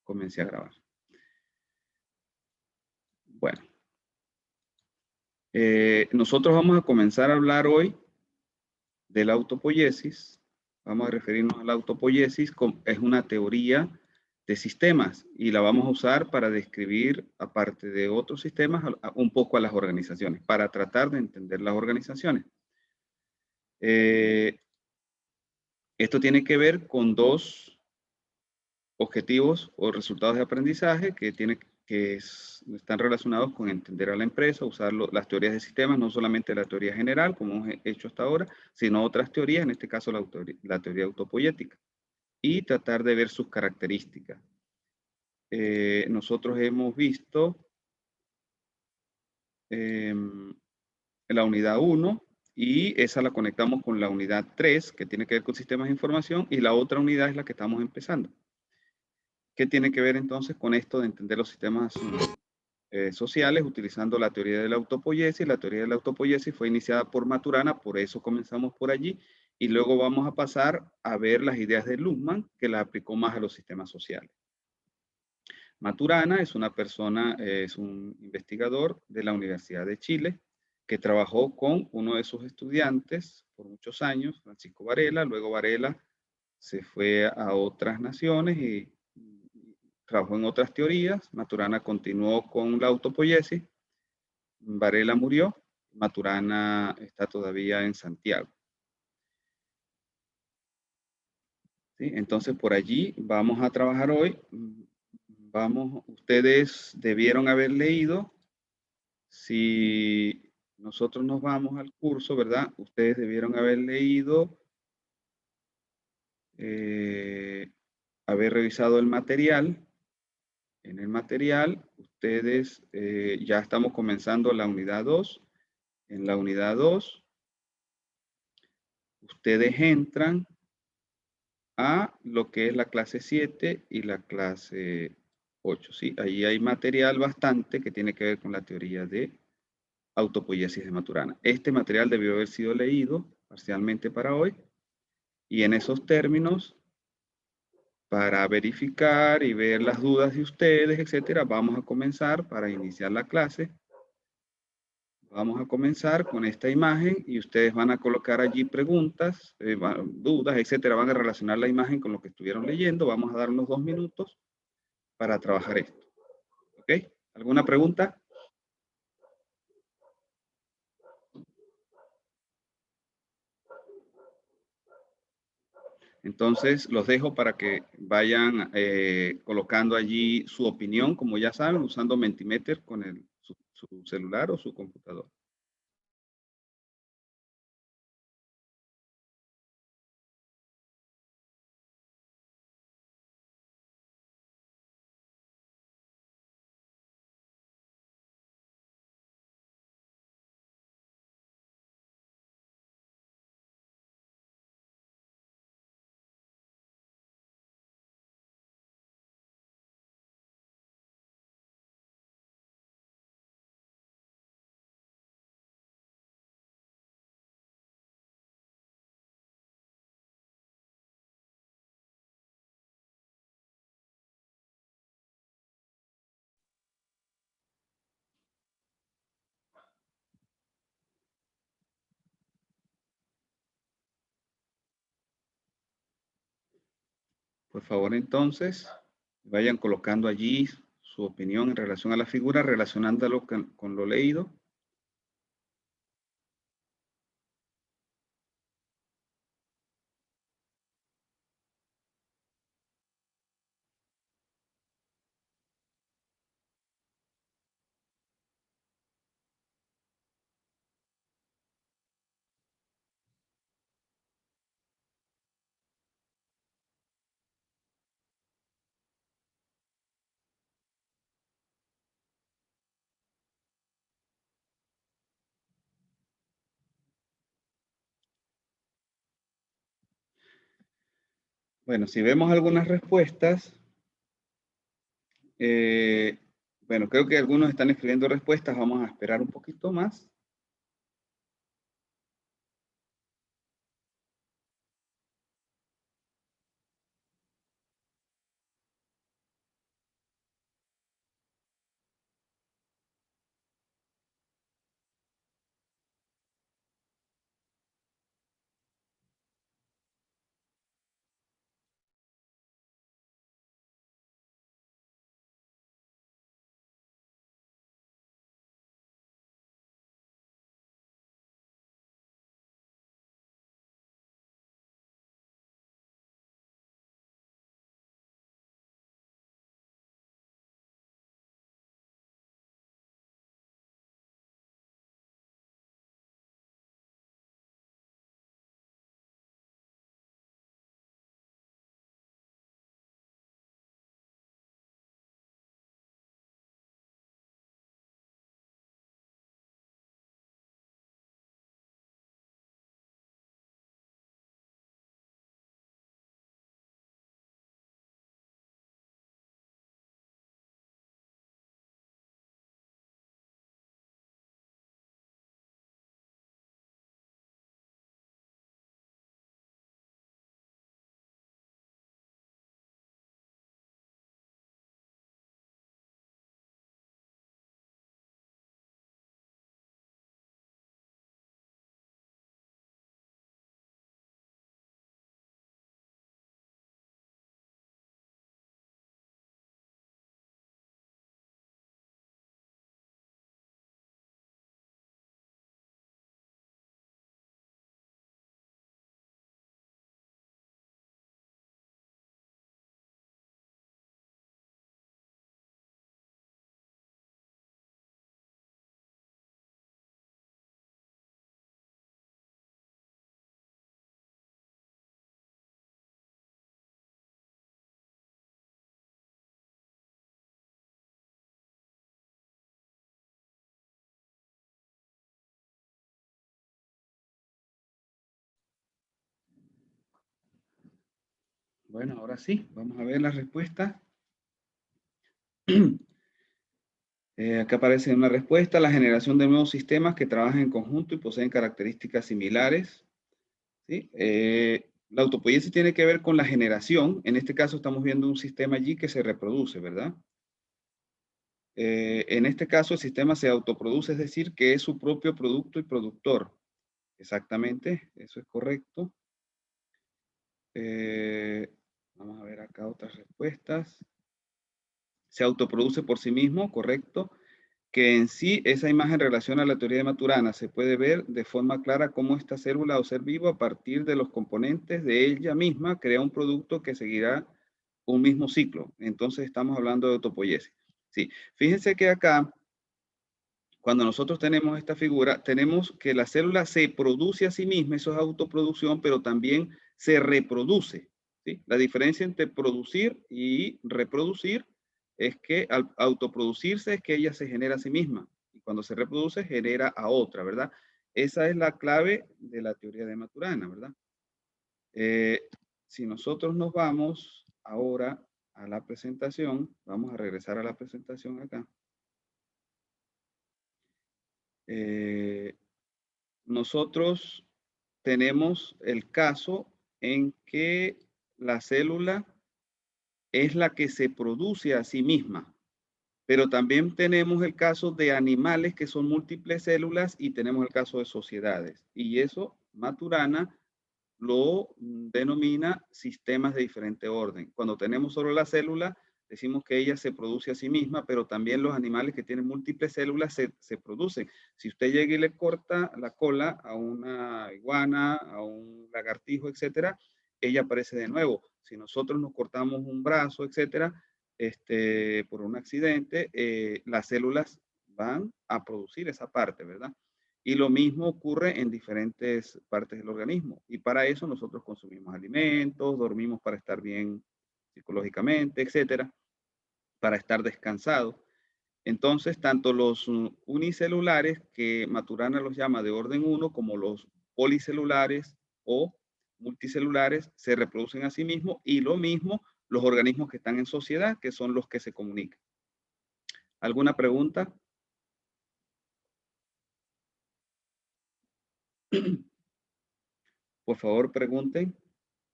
comencé a grabar. Bueno, nosotros vamos a comenzar a hablar hoy de la autopoiesis. Vamos a referirnos a la autopoiesis, es una teoría de sistemas y la vamos a usar para describir, aparte de otros sistemas, un poco a las organizaciones, para tratar de entender las organizaciones. Esto tiene que ver con dos objetivos o resultados de aprendizaje que están relacionados con entender a la empresa, usar las teorías de sistemas, no solamente la teoría general, como hemos hecho hasta ahora, sino otras teorías, en este caso la teoría autopoiética, y tratar de ver sus características. Nosotros hemos visto la unidad 1 y esa la conectamos con la unidad 3, que tiene que ver con sistemas de información, y la otra unidad es la que estamos empezando. ¿Qué tiene que ver entonces con esto de entender los sistemas sociales utilizando la teoría de la autopoiesis? La teoría de la autopoiesis fue iniciada por Maturana, por eso comenzamos por allí, y luego vamos a pasar a ver las ideas de Luhmann, que las aplicó más a los sistemas sociales. Maturana es una persona, es un investigador de la Universidad de Chile, que trabajó con uno de sus estudiantes por muchos años, Francisco Varela. Luego Varela se fue a otras naciones y trabajó en otras teorías. Maturana continuó con la autopoiesis. Varela murió. Maturana está todavía en Santiago. ¿Sí? Entonces, por allí vamos a trabajar hoy. Ustedes debieron haber leído, si nosotros nos vamos al curso, ¿verdad? Ustedes debieron haber leído, haber revisado el material. En el material, ustedes ya estamos comenzando la unidad 2. En la unidad 2, ustedes entran a lo que es la clase 7 y la clase 8. ¿Sí? Ahí hay material bastante que tiene que ver con la teoría de autopoiesis de Maturana. Este material debió haber sido leído parcialmente para hoy, y en esos términos, para verificar y ver las dudas de ustedes, etcétera, vamos a comenzar para iniciar la clase. Vamos a comenzar con esta imagen y ustedes van a colocar allí preguntas, dudas, etcétera. Van a relacionar la imagen con lo que estuvieron leyendo. Vamos a dar unos 2 minutos para trabajar esto. ¿Ok? ¿Alguna pregunta? Entonces, los dejo para que vayan colocando allí su opinión, como ya saben, usando Mentimeter con su celular o su computador. Por favor, entonces, vayan colocando allí su opinión en relación a la figura, relacionándolo con lo leído. Bueno, si vemos algunas respuestas, bueno, creo que algunos están escribiendo respuestas. Vamos a esperar un poquito más. Bueno, ahora sí, vamos a ver la respuesta. Acá aparece una respuesta: la generación de nuevos sistemas que trabajan en conjunto y poseen características similares. ¿Sí? La autopoiesis tiene que ver con la generación. En este caso estamos viendo un sistema allí que se reproduce, ¿verdad? En este caso el sistema se autoproduce, es decir, que es su propio producto y productor. Exactamente, eso es correcto. Vamos a ver acá otras respuestas. Se autoproduce por sí mismo, correcto. Que en sí esa imagen relaciona a la teoría de Maturana. Se puede ver de forma clara cómo esta célula o ser vivo, a partir de los componentes de ella misma, crea un producto que seguirá un mismo ciclo. Entonces estamos hablando de autopoiesis. Sí, fíjense que acá, cuando nosotros tenemos esta figura, tenemos que la célula se produce a sí misma, eso es autoproducción, pero también se reproduce. ¿Sí? La diferencia entre producir y reproducir es que al autoproducirse es que ella se genera a sí misma, y cuando se reproduce genera a otra, ¿verdad? Esa es la clave de la teoría de Maturana, ¿verdad? Si nosotros nos vamos ahora a la presentación, vamos a regresar a la presentación acá. Nosotros tenemos el caso en que la célula es la que se produce a sí misma, pero también tenemos el caso de animales que son múltiples células y tenemos el caso de sociedades. Y eso Maturana lo denomina sistemas de diferente orden. Cuando tenemos solo la célula, decimos que ella se produce a sí misma, pero también los animales que tienen múltiples células se producen. Si usted llega y le corta la cola a una iguana, a un lagartijo, etcétera, ella aparece de nuevo. Si nosotros nos cortamos un brazo, etcétera, por un accidente, las células van a producir esa parte, ¿verdad? Y lo mismo ocurre en diferentes partes del organismo. Y para eso nosotros consumimos alimentos, dormimos para estar bien psicológicamente, etcétera, para estar descansados. Entonces, tanto los unicelulares, que Maturana los llama de orden 1, como los policelulares o multicelulares, se reproducen a sí mismos, y lo mismo los organismos que están en sociedad, que son los que se comunican. ¿Alguna pregunta? Por favor, pregunten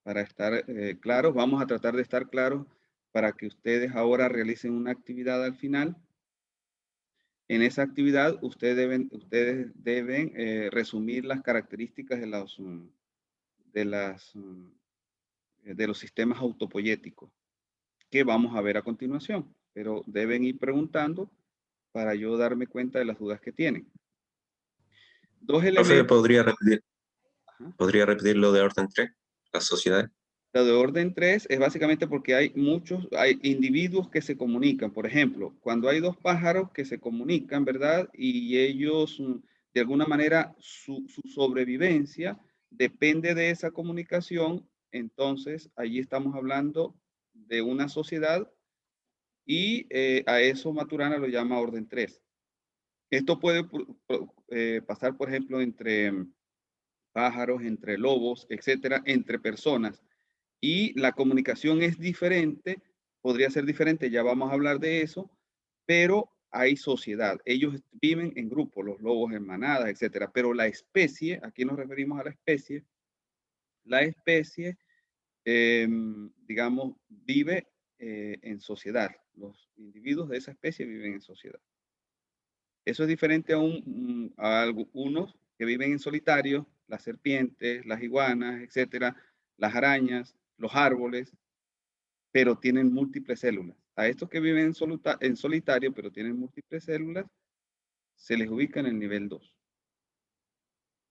para estar claros. Vamos a tratar de estar claros para que ustedes ahora realicen una actividad al final. En esa actividad ustedes deben resumir las características de los sistemas autopoyéticos que vamos a ver a continuación, pero deben ir preguntando para yo darme cuenta de las dudas que tienen. Dos Profe, elementos. ¿podría repetir lo de orden 3, las sociedades? La de orden 3 es básicamente porque hay individuos que se comunican. Por ejemplo, cuando hay dos pájaros que se comunican, ¿verdad? Y ellos, de alguna manera, su sobrevivencia depende de esa comunicación. Entonces, allí estamos hablando de una sociedad, y a eso Maturana lo llama orden 3. Esto puede pasar, por ejemplo, entre pájaros, entre lobos, etcétera, entre personas. Y la comunicación es diferente, podría ser diferente, ya vamos a hablar de eso, pero hay sociedad. Ellos viven en grupos, los lobos en manadas, etcétera. Pero la especie, aquí nos referimos a la especie, digamos, vive en sociedad. Los individuos de esa especie viven en sociedad. Eso es diferente a algunos que viven en solitario, las serpientes, las iguanas, etcétera, las arañas, los árboles, pero tienen múltiples células. A estos que viven en solitario, pero tienen múltiples células, se les ubica en el nivel 2.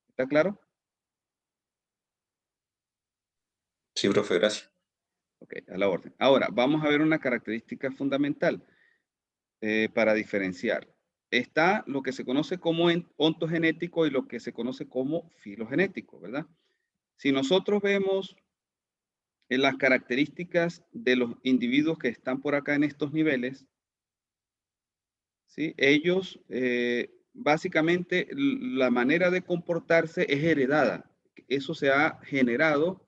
¿Está claro? Sí, profe, gracias. Ok, a la orden. Ahora, vamos a ver una característica fundamental para diferenciar. Está lo que se conoce como ontogenético y lo que se conoce como filogenético, ¿verdad? Si nosotros vemos en las características de los individuos que están por acá en estos niveles, ¿sí? Ellos, básicamente, la manera de comportarse es heredada. Eso se ha generado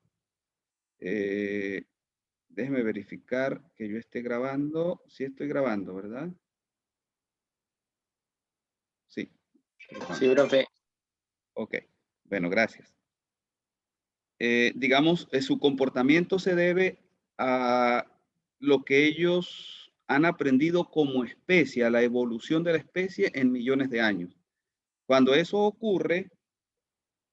Déjeme verificar que yo esté grabando. Sí estoy grabando, ¿verdad? Sí. Sí, profe. Ok. Bueno, gracias. Digamos, su comportamiento se debe a lo que ellos han aprendido como especie, a la evolución de la especie en millones de años. Cuando eso ocurre,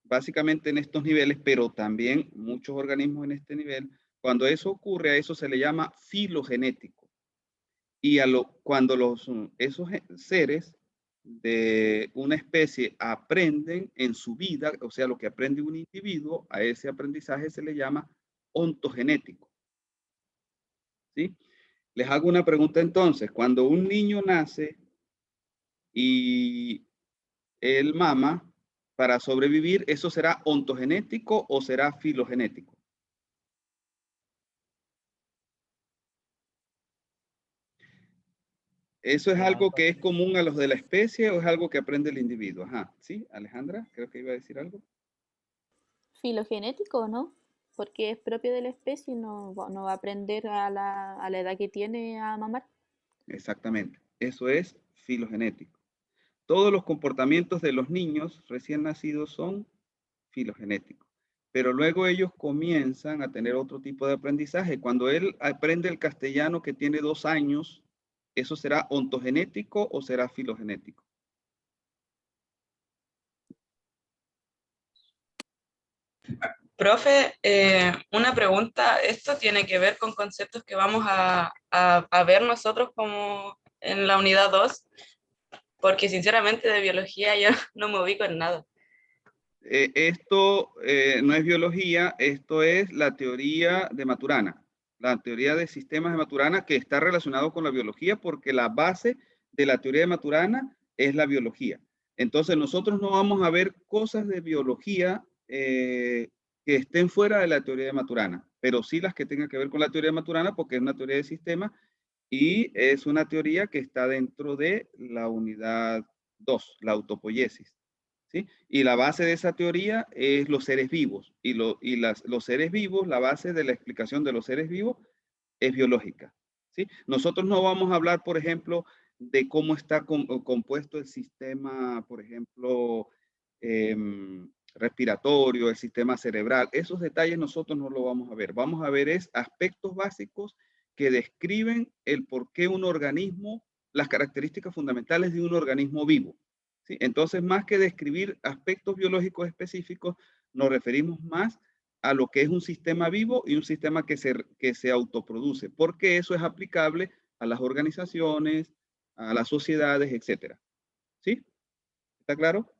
básicamente en estos niveles, pero también muchos organismos en este nivel, cuando eso ocurre, a eso se le llama filogenético. Y cuando esos seres de una especie aprenden en su vida, o sea, lo que aprende un individuo, a ese aprendizaje se le llama ontogenético. ¿Sí? Les hago una pregunta entonces. Cuando un niño nace y él mama, para sobrevivir, ¿eso será ontogenético o será filogenético? ¿Eso es algo que es común a los de la especie o es algo que aprende el individuo? Ajá, sí, Alejandra, creo que iba a decir algo. Filogenético, ¿no? Porque es propio de la especie y no va a aprender a la edad que tiene a mamar. Exactamente, eso es filogenético. Todos los comportamientos de los niños recién nacidos son filogenéticos, pero luego ellos comienzan a tener otro tipo de aprendizaje. Cuando él aprende el castellano que tiene 2 años, ¿eso será ontogenético o será filogenético? Profe, una pregunta. ¿Esto tiene que ver con conceptos que vamos a ver nosotros como en la unidad 2? Porque sinceramente de biología yo no me ubico en nada. Esto no es biología, esto es la teoría de Maturana, la teoría de sistemas de Maturana que está relacionado con la biología porque la base de la teoría de Maturana es la biología. Entonces nosotros no vamos a ver cosas de biología que estén fuera de la teoría de Maturana, pero sí las que tengan que ver con la teoría de Maturana porque es una teoría de sistemas y es una teoría que está dentro de la unidad 2, la autopoiesis. ¿Sí? Y la base de esa teoría es los seres vivos. Los seres vivos, la base de la explicación de los seres vivos es biológica. ¿Sí? Nosotros no vamos a hablar, por ejemplo, de cómo está compuesto el sistema, por ejemplo, respiratorio, el sistema cerebral. Esos detalles nosotros no lo vamos a ver. Vamos a ver es aspectos básicos que describen el por qué un organismo, las características fundamentales de un organismo vivo. ¿Sí? Entonces, más que describir aspectos biológicos específicos, nos referimos más a lo que es un sistema vivo y un sistema que se autoproduce, porque eso es aplicable a las organizaciones, a las sociedades, etcétera. ¿Sí? ¿Está claro?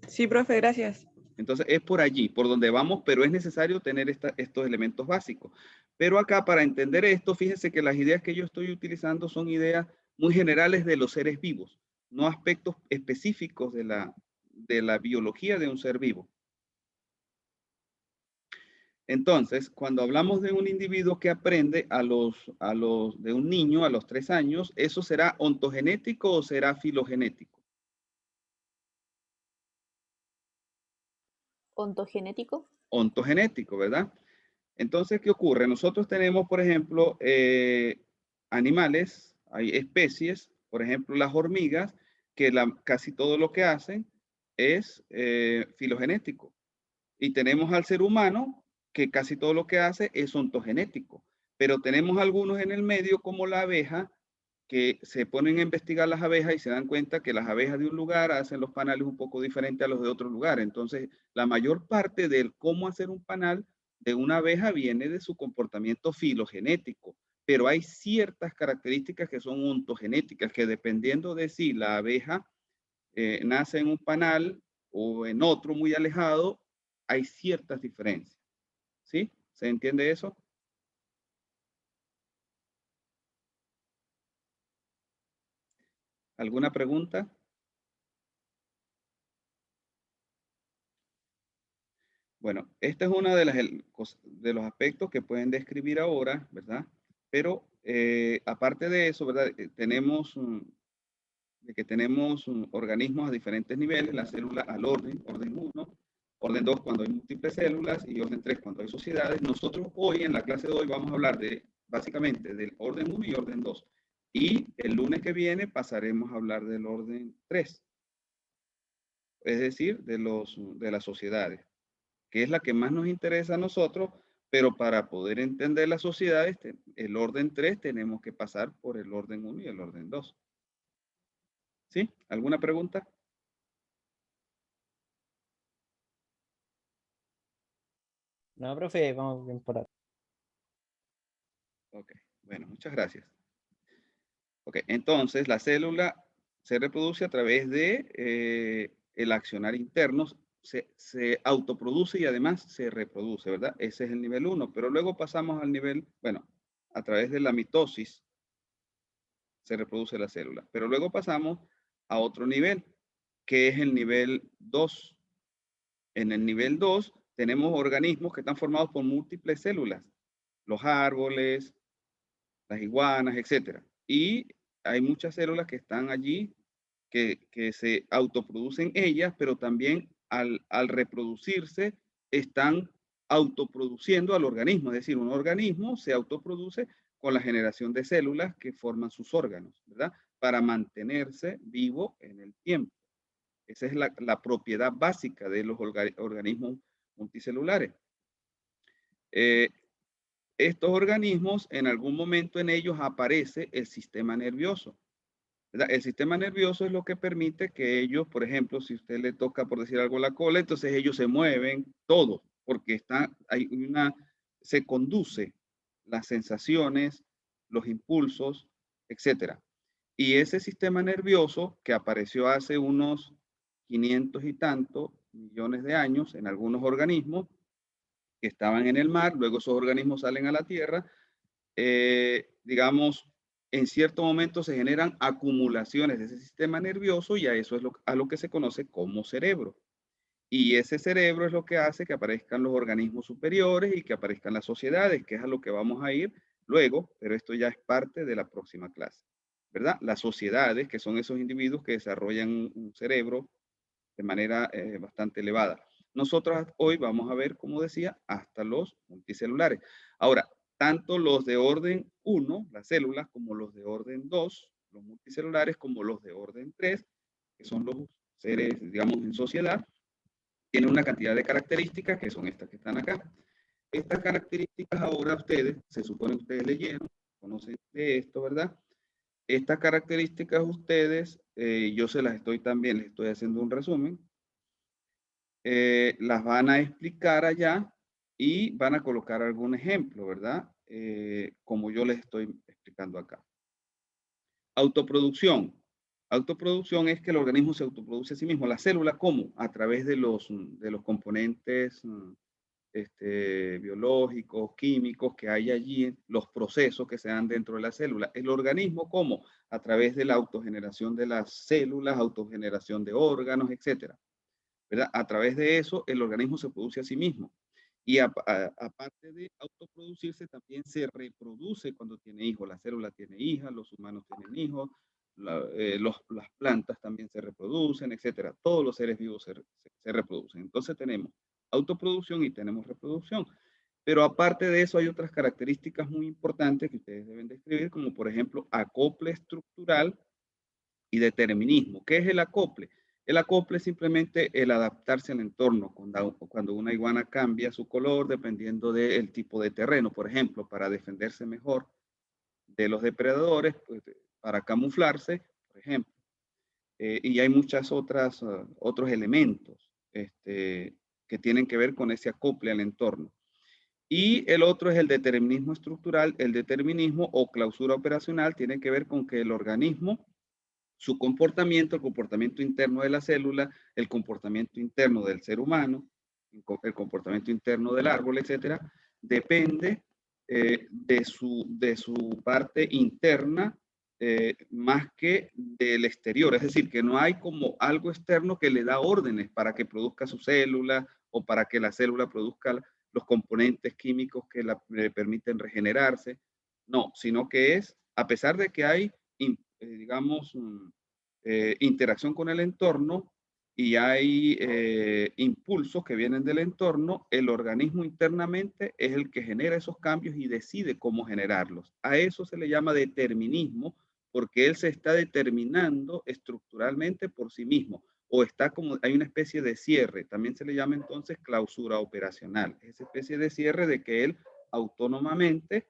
Sí, profe, gracias. Entonces, es por allí, por donde vamos, pero es necesario tener estos elementos básicos. Pero acá, para entender esto, fíjense que las ideas que yo estoy utilizando son ideas muy generales de los seres vivos, no aspectos específicos de la biología de un ser vivo. Entonces, cuando hablamos de un individuo que aprende de un niño a los 3 años, ¿eso será ontogenético o será filogenético? Ontogenético. Ontogenético, ¿verdad? Entonces, ¿qué ocurre? Nosotros tenemos, por ejemplo, animales, hay especies, por ejemplo, las hormigas, que casi todo lo que hacen es filogenético. Y tenemos al ser humano, que casi todo lo que hace es ontogenético. Pero tenemos algunos en el medio, como la abeja, que se ponen a investigar las abejas y se dan cuenta que las abejas de un lugar hacen los panales un poco diferentes a los de otro lugar. Entonces, la mayor parte del cómo hacer un panal de una abeja viene de su comportamiento filogenético, pero hay ciertas características que son ontogenéticas, que dependiendo de si la abeja nace en un panal o en otro muy alejado, hay ciertas diferencias. ¿Sí? ¿Se entiende eso? ¿Alguna pregunta? Bueno, este es uno de los aspectos que pueden describir ahora, ¿verdad? Pero aparte de eso, ¿verdad? Tenemos organismos a diferentes niveles, la célula al orden 1, orden 2 cuando hay múltiples células y orden 3 cuando hay sociedades. Nosotros hoy, en la clase de hoy, vamos a hablar básicamente del orden 1 y orden 2. Y el lunes que viene pasaremos a hablar del orden 3. Es decir, de las sociedades, que es la que más nos interesa a nosotros, pero para poder entender las sociedades, el orden 3 tenemos que pasar por el orden 1 y el orden 2. ¿Sí? ¿Alguna pregunta? No, profe, vamos bien por ahí. Ok, bueno, muchas gracias. Ok, entonces la célula se reproduce a través de el accionar interno, se autoproduce y además se reproduce, ¿verdad? Ese es el nivel 1, pero luego pasamos al nivel, bueno, a través de la mitosis se reproduce la célula, pero luego pasamos a otro nivel, que es el nivel 2. En el nivel 2 tenemos organismos que están formados por múltiples células, los árboles, las iguanas, etcétera. Y hay muchas células que están allí que se autoproducen ellas, pero también al reproducirse están autoproduciendo al organismo. Es decir, un organismo se autoproduce con la generación de células que forman sus órganos, ¿verdad? Para mantenerse vivo en el tiempo. Esa es la propiedad básica de los organismos multicelulares. Estos organismos, en algún momento en ellos aparece el sistema nervioso, ¿verdad? El sistema nervioso es lo que permite que ellos, por ejemplo, si usted le toca, por decir algo, la cola, entonces ellos se mueven todo, porque se conduce las sensaciones, los impulsos, etcétera. Y ese sistema nervioso que apareció hace unos 500 y tantos millones de años en algunos organismos que estaban en el mar, luego esos organismos salen a la tierra, digamos, en cierto momento se generan acumulaciones de ese sistema nervioso y a eso es a lo que se conoce como cerebro. Y ese cerebro es lo que hace que aparezcan los organismos superiores y que aparezcan las sociedades, que es a lo que vamos a ir luego, pero esto ya es parte de la próxima clase, ¿verdad? Las sociedades, que son esos individuos que desarrollan un cerebro de manera bastante elevada. Nosotros hoy vamos a ver, como decía, hasta los multicelulares. Ahora, tanto los de orden 1, las células, como los de orden 2, los multicelulares, como los de orden 3, que son los seres, digamos, en sociedad, tienen una cantidad de características que son estas que están acá. Estas características ahora ustedes, se supone que ustedes leyeron, conocen de esto, ¿verdad? Estas características ustedes, yo se las estoy también, les estoy haciendo un resumen, las van a explicar allá y van a colocar algún ejemplo, ¿verdad? Como yo les estoy explicando acá. Autoproducción. Autoproducción es que el organismo se autoproduce a sí mismo. La célula, ¿cómo? A través de los componentes biológicos, químicos que hay allí, los procesos que se dan dentro de la célula. El organismo, ¿cómo? A través de la autogeneración de las células, autogeneración de órganos, etcétera, ¿verdad? A través de eso, el organismo se produce a sí mismo. Y aparte de autoproducirse, también se reproduce cuando tiene hijos. La célula tiene hijas, los humanos tienen hijos, las plantas también se reproducen, etcétera. Todos los seres vivos se reproducen. Entonces tenemos autoproducción y tenemos reproducción. Pero aparte de eso hay otras características muy importantes que ustedes deben describir, como por ejemplo acople estructural y determinismo. ¿Qué es el acople? El acople es simplemente el adaptarse al entorno. Cuando una iguana cambia su color dependiendo del tipo de terreno, por ejemplo, para defenderse mejor de los depredadores, pues, para camuflarse, por ejemplo. Y hay muchas otros elementos que tienen que ver con ese acople al entorno. Y el otro es el determinismo estructural. El determinismo o clausura operacional tiene que ver con que el organismo, su comportamiento, el comportamiento interno de la célula, el comportamiento interno del ser humano, el comportamiento interno del árbol, etcétera, depende de su parte interna más que del exterior. Es decir, que no hay como algo externo que le da órdenes para que produzca su célula o para que la célula produzca los componentes químicos que le permiten regenerarse. No, sino que es, a pesar de que hay digamos, interacción con el entorno, y hay impulsos que vienen del entorno, el organismo internamente es el que genera esos cambios y decide cómo generarlos. A eso se le llama determinismo, porque él se está determinando estructuralmente por sí mismo, o está como, hay una especie de cierre, también se le llama entonces clausura operacional, esa especie de cierre de que él autónomamente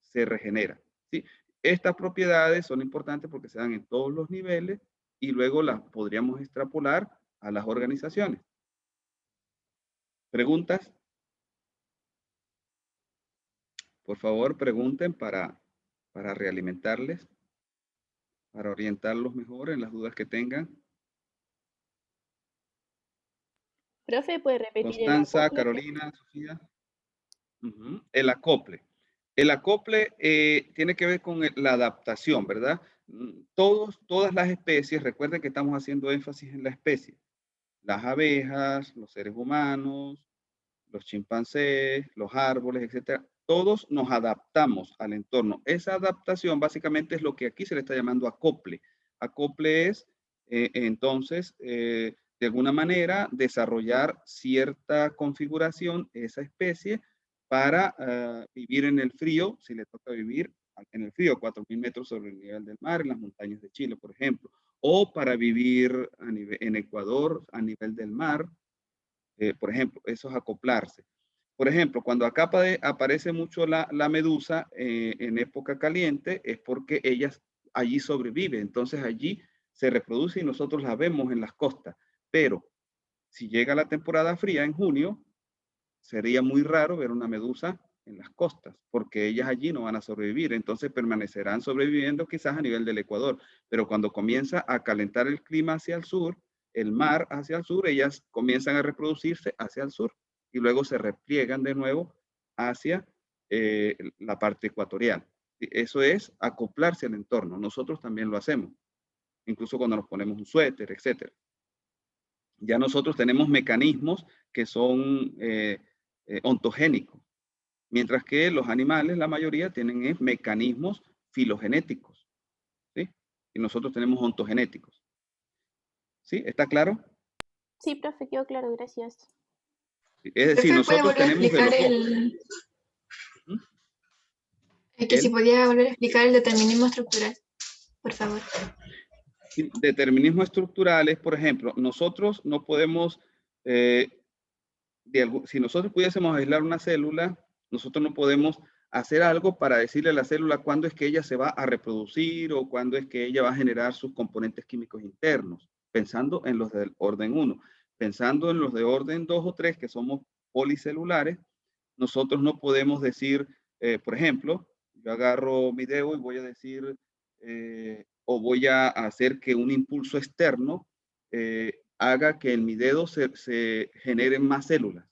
se regenera, ¿sí? Estas propiedades son importantes porque se dan en todos los niveles y luego las podríamos extrapolar a las organizaciones. ¿Preguntas? Por favor, pregunten para realimentarles, para orientarlos mejor en las dudas que tengan. Profe, ¿puede repetir el Constanza, acople? Carolina, Sofía. El acople. El acople tiene que ver con la adaptación, ¿verdad? Todas las especies, recuerden que estamos haciendo énfasis en la especie. Las abejas, los seres humanos, los chimpancés, los árboles, etcétera, todos nos adaptamos al entorno. Esa adaptación básicamente es lo que aquí se le está llamando acople. Acople es, entonces, de alguna manera, desarrollar cierta configuración, esa especie, para vivir en el frío, si le toca vivir en el frío, 4.000 metros sobre el nivel del mar, en las montañas de Chile, por ejemplo, o para vivir en Ecuador, a nivel del mar, por ejemplo, eso es acoplarse. Por ejemplo, cuando acá aparece mucho la medusa en época caliente, es porque ellas allí sobreviven, entonces allí se reproduce y nosotros la vemos en las costas. Pero si llega la temporada fría en junio, sería muy raro ver una medusa en las costas, porque ellas allí no van a sobrevivir, entonces permanecerán sobreviviendo quizás a nivel del Ecuador, pero cuando comienza a calentar el clima hacia el sur, el mar hacia el sur, ellas comienzan a reproducirse hacia el sur y luego se repliegan de nuevo hacia la parte ecuatorial. Eso es acoplarse al entorno. Nosotros también lo hacemos, incluso cuando nos ponemos un suéter, etcétera. Ya nosotros tenemos mecanismos que son ontogénicos, mientras que los animales, la mayoría, tienen mecanismos filogenéticos, ¿sí? Y nosotros tenemos ontogenéticos. ¿Sí? ¿Está claro? Sí, profe, quedó claro, gracias. Es decir, Profe, ¿puede nosotros volver a tenemos de explicar los dos. que si podía volver a explicar el determinismo estructural, por favor? Determinismo estructural es, por ejemplo, nosotros no podemos, si nosotros pudiésemos aislar una célula, nosotros no podemos hacer algo para decirle a la célula cuándo es que ella se va a reproducir o cuándo es que ella va a generar sus componentes químicos internos, pensando en los del orden 1. Pensando en los de orden 2 o 3, que somos policelulares, nosotros no podemos decir, por ejemplo, yo agarro mi dedo y voy a decir, o voy a hacer que un impulso externo haga que en mi dedo se generen más células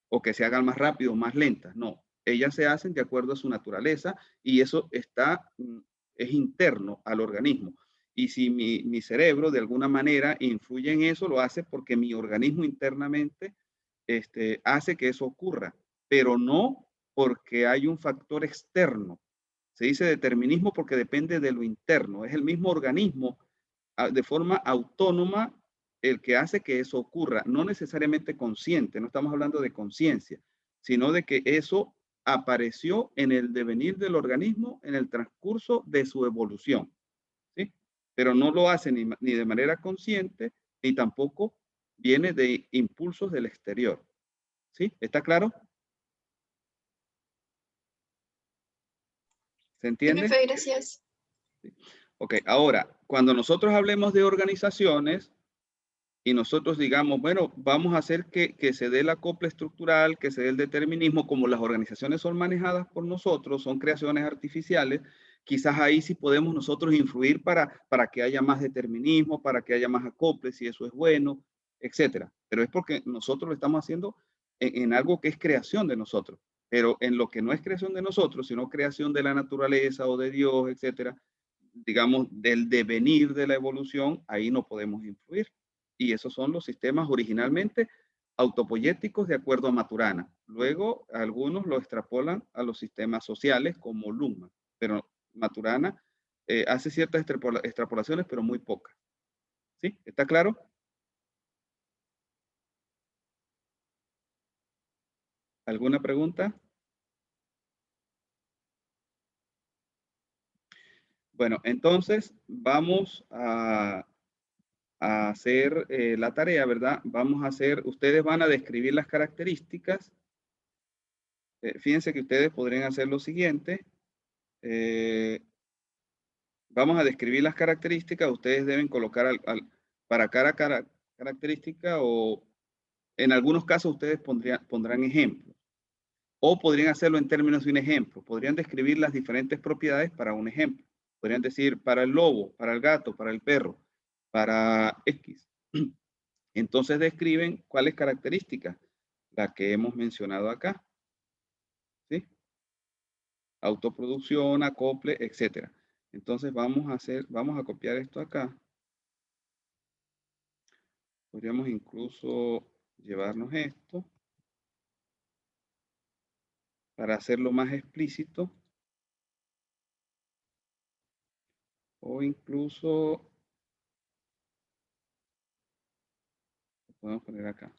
o que se hagan más rápido o más lentas. No, ellas se hacen de acuerdo a su naturaleza y eso es interno al organismo. Y si mi cerebro de alguna manera influye en eso, lo hace porque mi organismo internamente hace que eso ocurra, pero no porque hay un factor externo. Se dice determinismo porque depende de lo interno. Es el mismo organismo de forma autónoma el que hace que eso ocurra, no necesariamente consciente, no estamos hablando de conciencia, sino de que eso apareció en el devenir del organismo en el transcurso de su evolución, ¿sí? Pero no lo hace ni de manera consciente, ni tampoco viene de impulsos del exterior, ¿sí? ¿Está claro? ¿Se Sí, entiende? profe, gracias. Ok, ahora, cuando nosotros hablemos de organizaciones, y nosotros digamos, bueno, vamos a hacer que se dé el acople estructural, que se dé el determinismo, como las organizaciones son manejadas por nosotros, son creaciones artificiales, quizás ahí sí podemos nosotros influir para que haya más determinismo, para que haya más acople, si eso es bueno, etcétera. Pero es porque nosotros lo estamos haciendo en algo que es creación de nosotros. Pero en lo que no es creación de nosotros, sino creación de la naturaleza o de Dios, etcétera, digamos, del devenir de la evolución, ahí no podemos influir. Y esos son los sistemas originalmente autopoyéticos de acuerdo a Maturana. Luego, algunos lo extrapolan a los sistemas sociales como Luhmann, pero Maturana hace ciertas extrapolaciones, pero muy pocas. ¿Sí? ¿Está claro? ¿Alguna pregunta? Bueno, entonces vamos a hacer la tarea, ¿verdad? Vamos a hacer, ustedes van a describir las características. Fíjense que ustedes podrían hacer lo siguiente. Vamos a describir las características. Ustedes deben colocar para cada característica o en algunos casos ustedes pondrán ejemplos. O podrían hacerlo en términos de un ejemplo. Podrían describir las diferentes propiedades para un ejemplo. Podrían decir para el lobo, para el gato, para el perro, para X. Entonces describen cuáles características, las que hemos mencionado acá. ¿Sí? Autoproducción, acople, etcétera. Entonces vamos a copiar esto acá. Podríamos incluso llevarnos esto para hacerlo más explícito. O incluso lo podemos poner acá.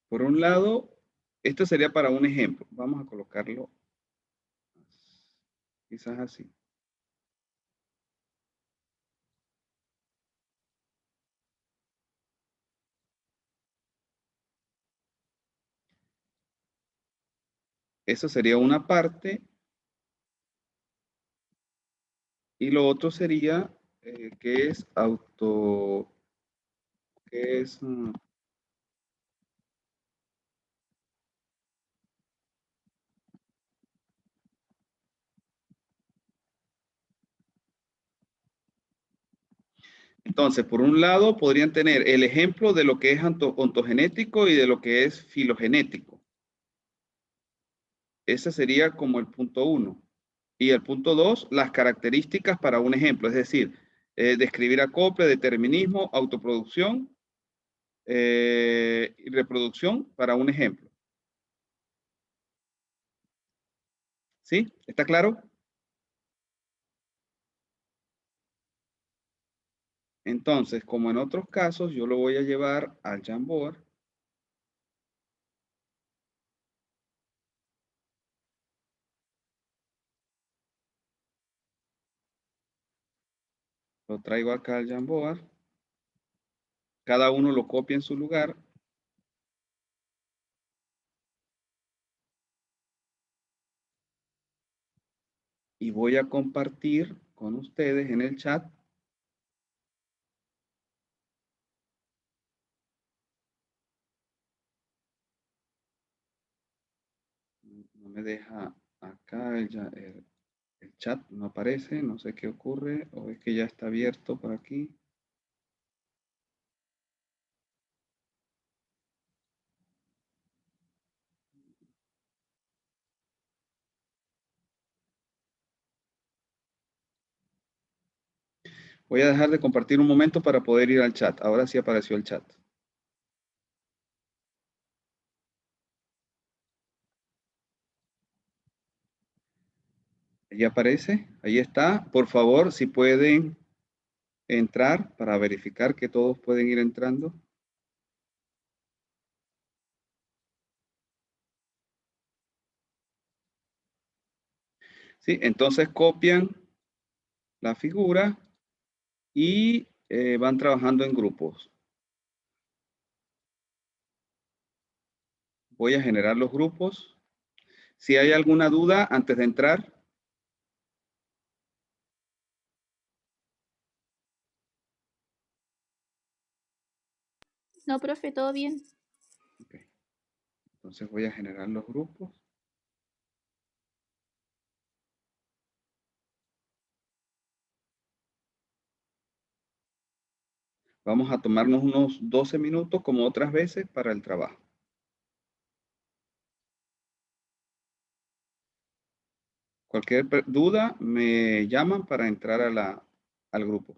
Por un lado, esto sería para un ejemplo. Vamos a colocarlo quizás así. Eso sería una parte. Y lo otro sería que es entonces, por un lado, podrían tener el ejemplo de lo que es ontogenético y de lo que es filogenético. Ese sería como el punto 1. Y el punto 2, las características para un ejemplo, es decir, describir acople, determinismo, autoproducción y reproducción para un ejemplo. ¿Sí? ¿Está claro? Entonces, como en otros casos, yo lo voy a llevar al Jamboard. Lo traigo acá al Jamboard. Cada uno lo copia en su lugar. Y voy a compartir con ustedes en el chat. No me deja acá el chat, no aparece, no sé qué ocurre, o es que ya está abierto por aquí. Voy a dejar de compartir un momento para poder ir al chat. Ahora sí apareció el chat. Ahí aparece, ahí está. Por favor, si pueden entrar para verificar que todos pueden ir entrando. Sí, entonces copian la figura y van trabajando en grupos. Voy a generar los grupos. Si hay alguna duda antes de entrar. No, profe, todo bien. Okay. Entonces voy a generar los grupos. Vamos a tomarnos unos 12 minutos como otras veces para el trabajo. Cualquier duda me llaman para entrar al grupo.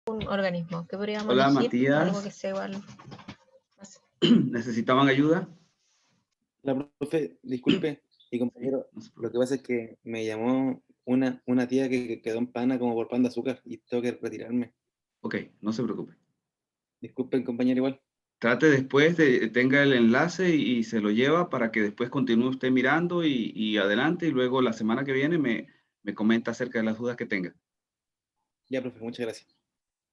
un organismo que podríamos Hola, elegir, Matías. algo que sea igual. No sé. ¿Necesitaban ayuda? La profe, disculpe, y compañero, No se lo preocupe. que pasa es que me llamó una tía que quedó en pana como por pan de azúcar y tengo que retirarme. Ok, no se preocupe. Disculpen, compañero, igual. Trate después de, tenga el enlace y se lo lleva para que después continúe usted mirando y adelante y luego la semana que viene me comenta acerca de las dudas que tenga. Ya, profe, muchas gracias.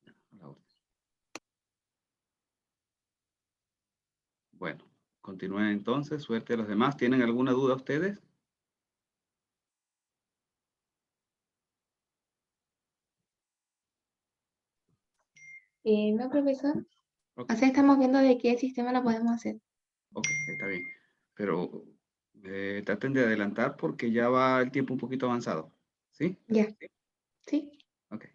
A la orden. Bueno, continúen entonces. Suerte a los demás. ¿Tienen alguna duda ustedes? No, profesor. Ok, O sea, estamos viendo de qué sistema lo podemos hacer. ok, está bien. Pero traten de adelantar porque ya va el tiempo un poquito avanzado. ¿Sí? Ya. Sí. Ok.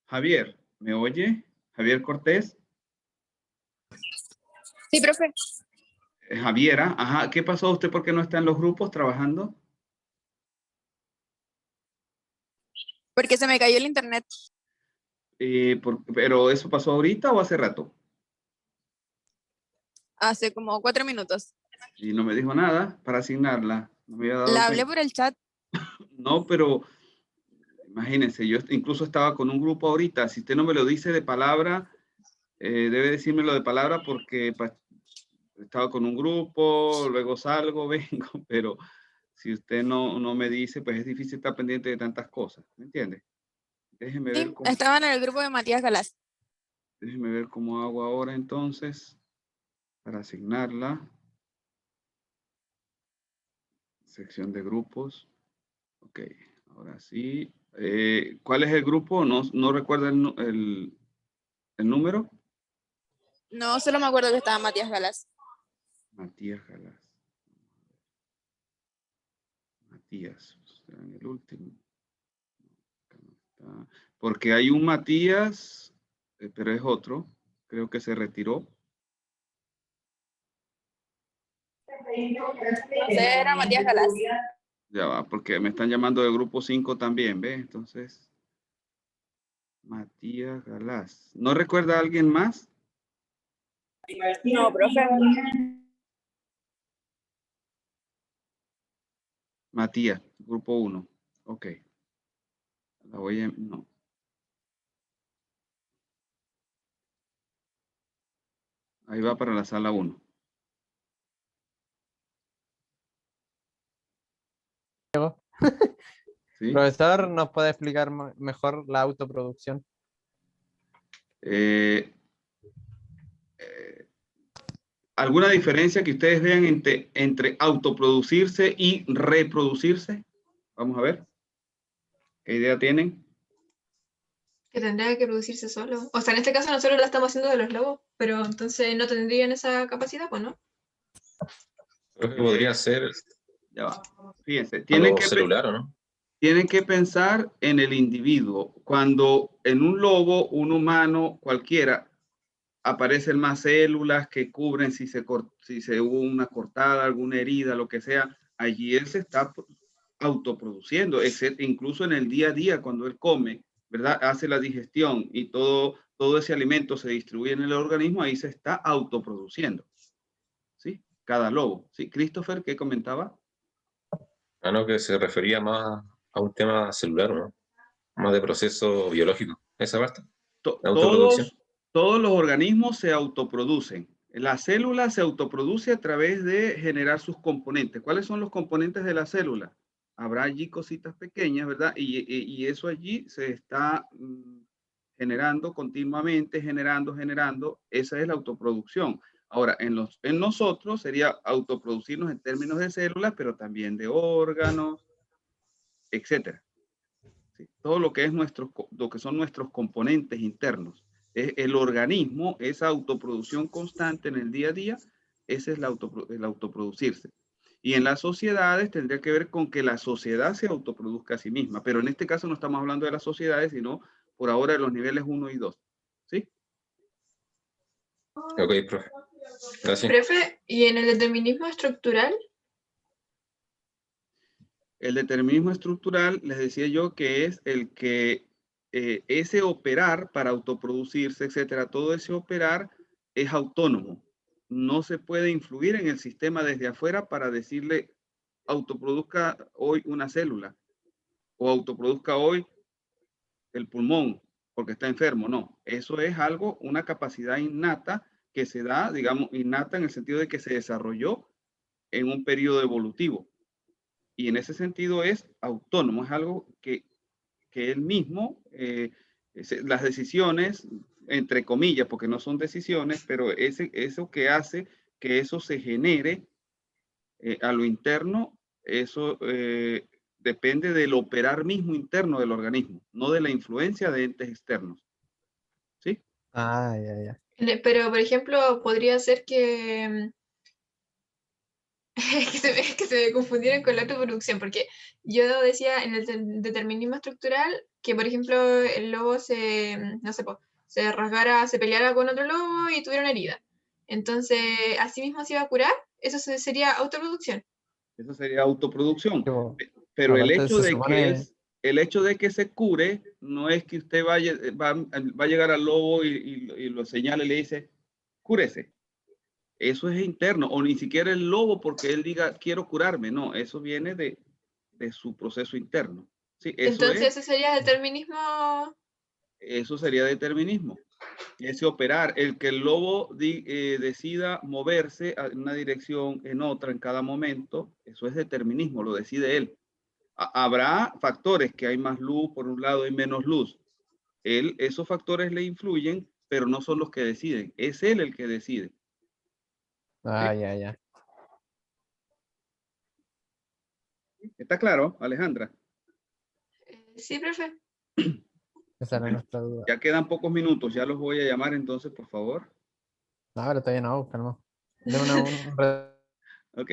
Javier, ¿me oye? Javier Cortés. Sí, profe, Javiera, ajá, ¿qué pasó usted? ¿Por qué no está en los grupos trabajando? porque se me cayó el internet ¿Pero eso pasó ahorita o hace rato? hace como 4 minutos. Y no me dijo nada para asignarla. No me había dado La hablé cuenta. por el chat. No, pero imagínense, yo incluso estaba con un grupo ahorita. Si usted no me lo dice de palabra, debe decírmelo de palabra porque estaba con un grupo, luego salgo, vengo, pero si usted no me dice, pues es difícil estar pendiente de tantas cosas, ¿me entiende? Déjeme ver Sí, estaba en el grupo de Matías Galás. déjeme ver cómo hago ahora entonces para asignarla. Sección de grupos. Ok, ahora sí. ¿Cuál es el grupo? No recuerda el número. No, solo me acuerdo que estaba Matías Galás. Matías Galás. Matías, será en el último. Acá no está. Porque hay un Matías, pero es otro. Creo que se retiró. No sé, era Matías Galás. Ya va, porque me están llamando del grupo 5 también, ¿ve? Entonces, Matías Galás. ¿No recuerda a alguien más? No, profe. Matías, grupo 1. Ok. La voy a... No. Ahí va para la sala 1. ¿Sí? Profesor, ¿nos puede explicar mejor la autoproducción? ¿Alguna diferencia que ustedes vean entre autoproducirse y reproducirse? Vamos a ver. ¿Qué idea tienen? Que tendría que producirse solo. O sea, en este caso nosotros la estamos haciendo de los lobos, pero entonces no tendrían esa capacidad, pues, ¿no? Creo que podría ser Ya va. Fíjense, algo celular, ¿o no? tienen que pensar en el individuo. Cuando en un lobo, un humano, cualquiera, aparecen más células que cubren si se hubo una cortada, alguna herida, lo que sea, allí él se está autoproduciendo, incluso en el día a día cuando él come, ¿verdad? Hace la digestión y todo ese alimento se distribuye en el organismo, ahí se está autoproduciendo, ¿sí? Cada lobo, ¿sí? Christopher, ¿qué comentaba? Ah, no, que se refería más a un tema celular, ¿no? Más de proceso biológico. Esa parte, la autoproducción. Todos los organismos se autoproducen. La célula se autoproduce a través de generar sus componentes. ¿Cuáles son los componentes de la célula? Habrá allí cositas pequeñas, ¿verdad? Y eso allí se está generando continuamente, generando. Esa es la autoproducción. Ahora, en nosotros sería autoproducirnos en términos de células, pero también de órganos, etcétera. ¿Sí? Todo lo que son nuestros componentes internos. El organismo, esa autoproducción constante en el día a día, ese es el autoproducirse. Y en las sociedades tendría que ver con que la sociedad se autoproduzca a sí misma, pero en este caso no estamos hablando de las sociedades, sino por ahora de los niveles 1 y 2. ¿Sí? Ok, profe. Gracias. Profe, ¿y en el determinismo estructural? El determinismo estructural, les decía yo, que es el que ese operar para autoproducirse, etcétera, todo ese operar es autónomo. No se puede influir en el sistema desde afuera para decirle autoproduzca hoy una célula o autoproduzca hoy el pulmón porque está enfermo. No, eso es algo, una capacidad innata que se da, digamos, innata en el sentido de que se desarrolló en un periodo evolutivo. Y en ese sentido es autónomo, es algo que él mismo, las decisiones, entre comillas, porque no son decisiones, pero eso que hace que eso se genere a lo interno, eso depende del operar mismo interno del organismo, no de la influencia de entes externos. ¿Sí? Ah, ya. Pero, por ejemplo, podría ser que es que se me confundieron con la autoproducción, porque yo decía en el determinismo estructural que, por ejemplo, el lobo no sé, se rasgara, se peleara con otro lobo y tuviera una herida. Entonces, así mismo se iba a curar, eso sería autoproducción. Eso sería autoproducción. Tipo, Pero aparte se supone, el hecho de que se cure no es que usted va a llegar al lobo y lo señale y le dice, cúrese. Eso es interno, o ni siquiera el lobo porque él diga, quiero curarme. No, eso viene de su proceso interno. Sí, Entonces, ese sería determinismo. eso sería determinismo. Ese operar, el que el lobo decida moverse en una dirección, en otra, en cada momento, eso es determinismo, lo decide él. Habrá factores que hay más luz por un lado y menos luz. Esos factores le influyen, pero no son los que deciden. Es él el que decide. ah, ¿Sí? ya. ¿Está claro, Alejandra? Sí, profe. Esa era Bueno, nuestra duda. ya quedan pocos minutos, ya los voy a llamar entonces, por favor. No, pero todavía no, calma. De Ok.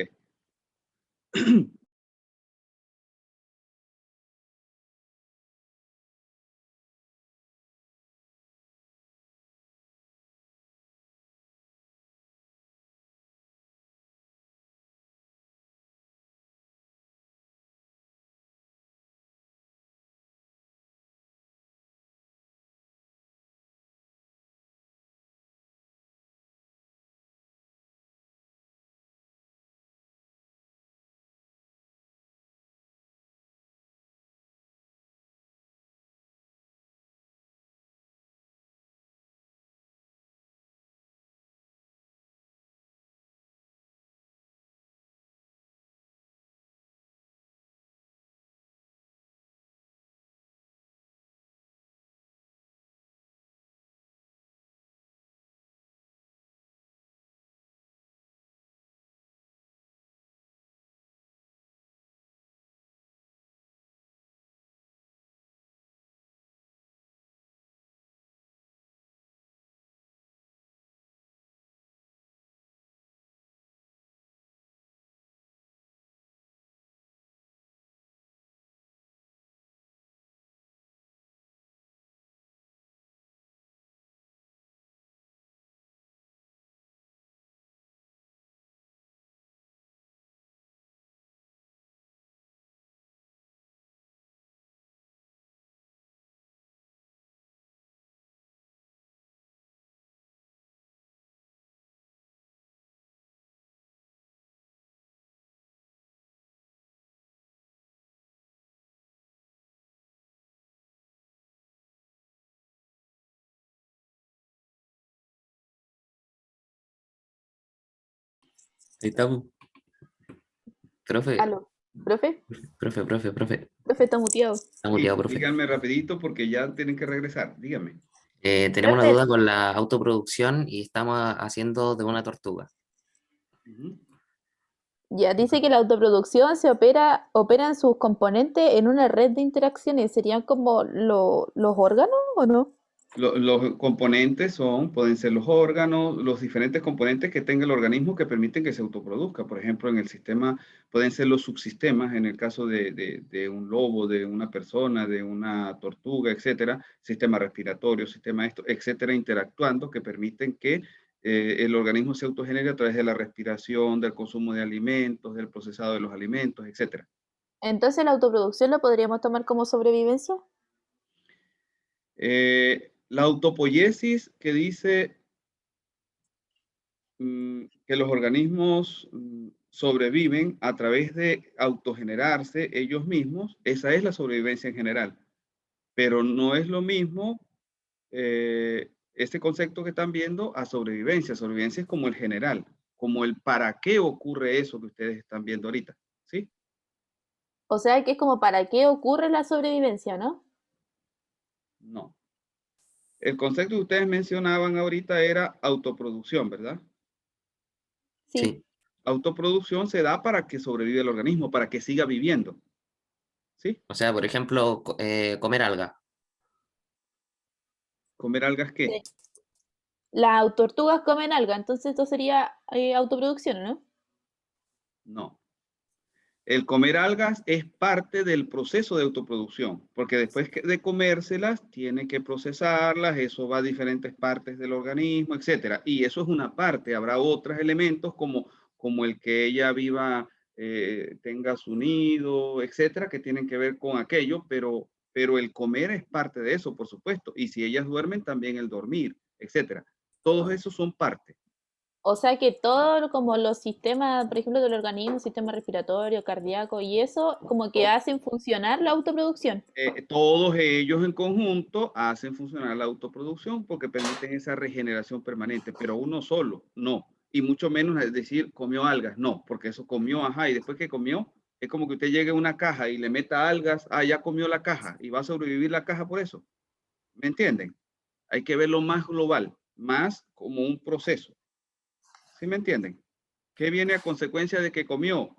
Ahí está, pu. Profe, Aló, profe, profe. profe está muteado. Está Sí, muteado, profe. díganme rapidito porque ya tienen que regresar. Díganme. Tenemos una Profe. duda con la autoproducción y estamos haciendo de una tortuga. Ujú. Ya dice que la autoproducción operan sus componentes en una red de interacciones. ¿Serían como los órganos o no? Los componentes pueden ser los órganos, los diferentes componentes que tenga el organismo que permiten que se autoproduzca. Por ejemplo, en el sistema pueden ser los subsistemas, en el caso de un lobo, de una persona, de una tortuga, etcétera, sistema respiratorio, sistema esto, etcétera, interactuando que permiten que el organismo se autogenere a través de la respiración, del consumo de alimentos, del procesado de los alimentos, etcétera. Entonces la autoproducción lo podríamos tomar como sobrevivencia. La autopoiesis que dice que los organismos sobreviven a través de autogenerarse ellos mismos, esa es la sobrevivencia en general. Pero no es lo mismo este concepto que están viendo a sobrevivencia. Sobrevivencia es como el general, como el para qué ocurre eso que ustedes están viendo ahorita, ¿sí? O sea que es como para qué ocurre la sobrevivencia, ¿no? No. El concepto que ustedes mencionaban ahorita era autoproducción, ¿verdad? Sí. Autoproducción se da para que sobreviva el organismo, para que siga viviendo. ¿Sí? O sea, por ejemplo, comer alga. ¿Comer algas qué? Sí. Las tortugas comen alga, entonces esto sería autoproducción, ¿no? No. El comer algas es parte del proceso de autoproducción, porque después de comérselas, tiene que procesarlas, eso va a diferentes partes del organismo, etcétera. Y eso es una parte, habrá otros elementos como el que ella viva, tenga su nido, etcétera, que tienen que ver con aquello, pero el comer es parte de eso, por supuesto. Y si ellas duermen, también el dormir, etcétera. Todos esos son parte. O sea que todo como los sistemas, por ejemplo, del organismo, sistema respiratorio, cardíaco y eso, como que hacen funcionar la autoproducción. Todos ellos en conjunto hacen funcionar la autoproducción porque permiten esa regeneración permanente, pero uno solo, no. Y mucho menos es decir, comió algas, no, porque eso comió, ajá, y después que comió, es como que usted llegue a una caja y le meta algas, ya comió la caja y va a sobrevivir la caja por eso. ¿Me entienden? Hay que verlo más global, más como un proceso. ¿Sí me entienden? ¿Qué viene a consecuencia de que comió?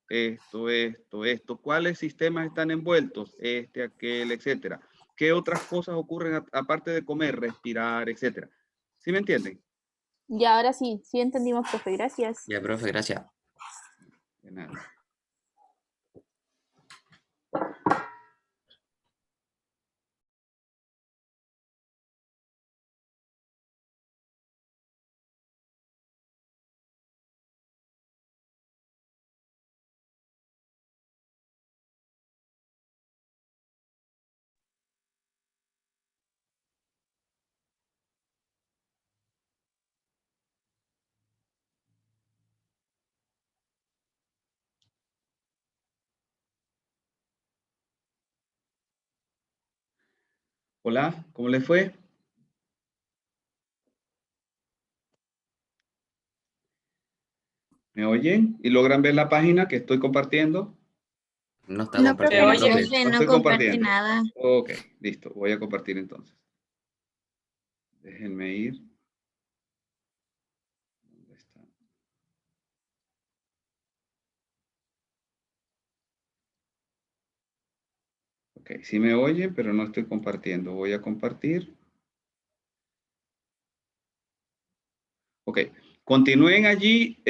Esto. ¿Cuáles sistemas están envueltos? Aquel, etcétera. ¿Qué otras cosas ocurren aparte de comer, respirar, etcétera? ¿Sí me entienden? Y ahora sí, sí entendimos, profe, gracias. Ya, profe, gracias. De nada. Hola, ¿cómo les fue? ¿Me oyen? ¿Y logran ver la página que estoy compartiendo? No está No, profe, compartiendo, oye. profe. no Estoy comparte compartiendo. nada. Ok, listo. Voy a compartir entonces. Déjenme ir. ¿Dónde está? Ok, sí me oyen, pero no estoy compartiendo. Voy a compartir. Ok, continúen allí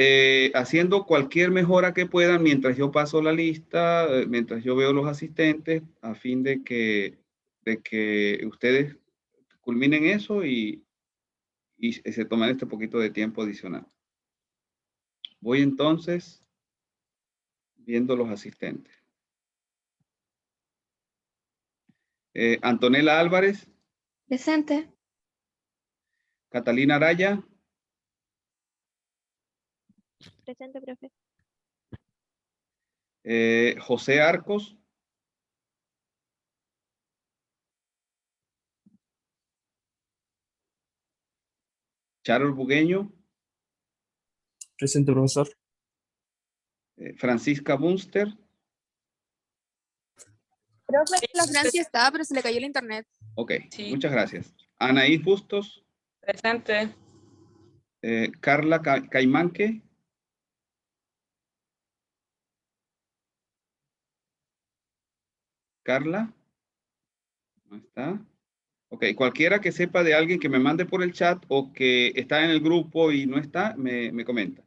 haciendo cualquier mejora que puedan mientras yo paso la lista, mientras yo veo los asistentes, a fin de que ustedes culminen eso y se tomen este poquito de tiempo adicional. Voy entonces viendo los asistentes. Antonella Álvarez, Presente. Catalina Araya, Presente, profe. José Arcos, Charles Bugueño, Presente, profesor. Francisca Bunster. Profe, la Francia estaba, pero se le cayó el internet. Ok, Sí. muchas gracias. Anaís Bustos. Presente. Carla Caimanque. Carla. No está. Ok, cualquiera que sepa de alguien que me mande por el chat o que está en el grupo y no está, me comenta.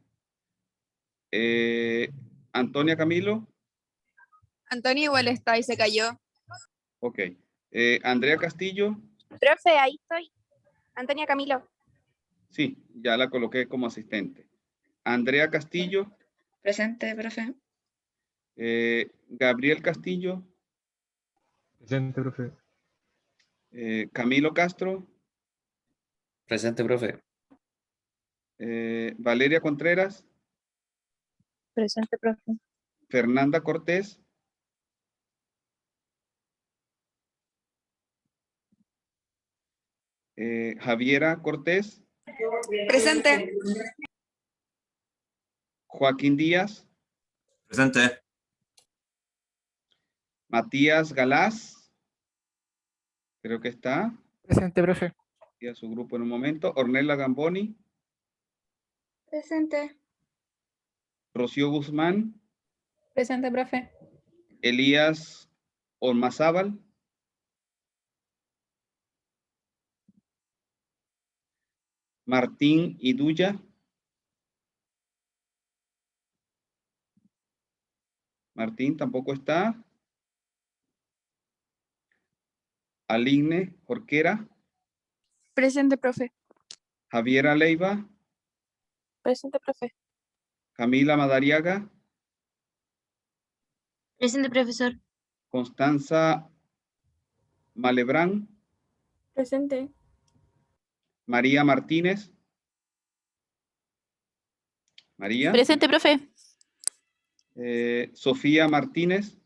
Antonia Camilo. Antonio igual está y se cayó. Ok. Andrea Castillo. Profe, ahí estoy. Antonia Camilo. Sí, ya la coloqué como asistente. Andrea Castillo. Presente, profe. Gabriel Castillo. Presente, profe. Camilo Castro. Presente, profe. Valeria Contreras. Presente, profe. Fernanda Cortés. Javiera Cortés. Presente. Joaquín Díaz. Presente. Matías Galás. Creo que está. Presente, profe. Y a su grupo en un momento. Ornella Gamboni. Presente. Rocío Guzmán. Presente, profe. Elías Ormazábal. Martín Iduya. Martín tampoco está. Aligne Jorquera. Presente, profe. Javiera Leiva. Presente, profe. Camila Madariaga. Presente, profesor. Constanza Malebrán. Presente. María Martínez. María. Presente, profe. Sofía Martínez.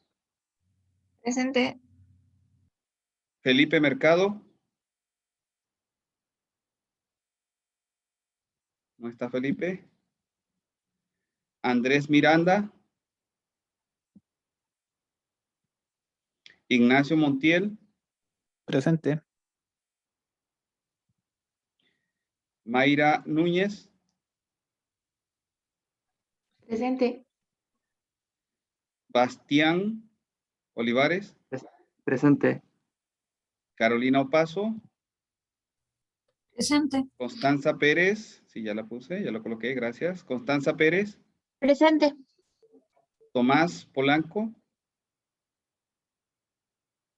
Presente. Felipe Mercado. ¿No está Felipe? Andrés Miranda. Ignacio Montiel. Presente. Mayra Núñez. Presente. Bastián Olivares. Presente. Carolina Opaso. Presente. Constanza Pérez. Sí, ya la puse, ya lo coloqué, gracias. Constanza Pérez. Presente. Tomás Polanco.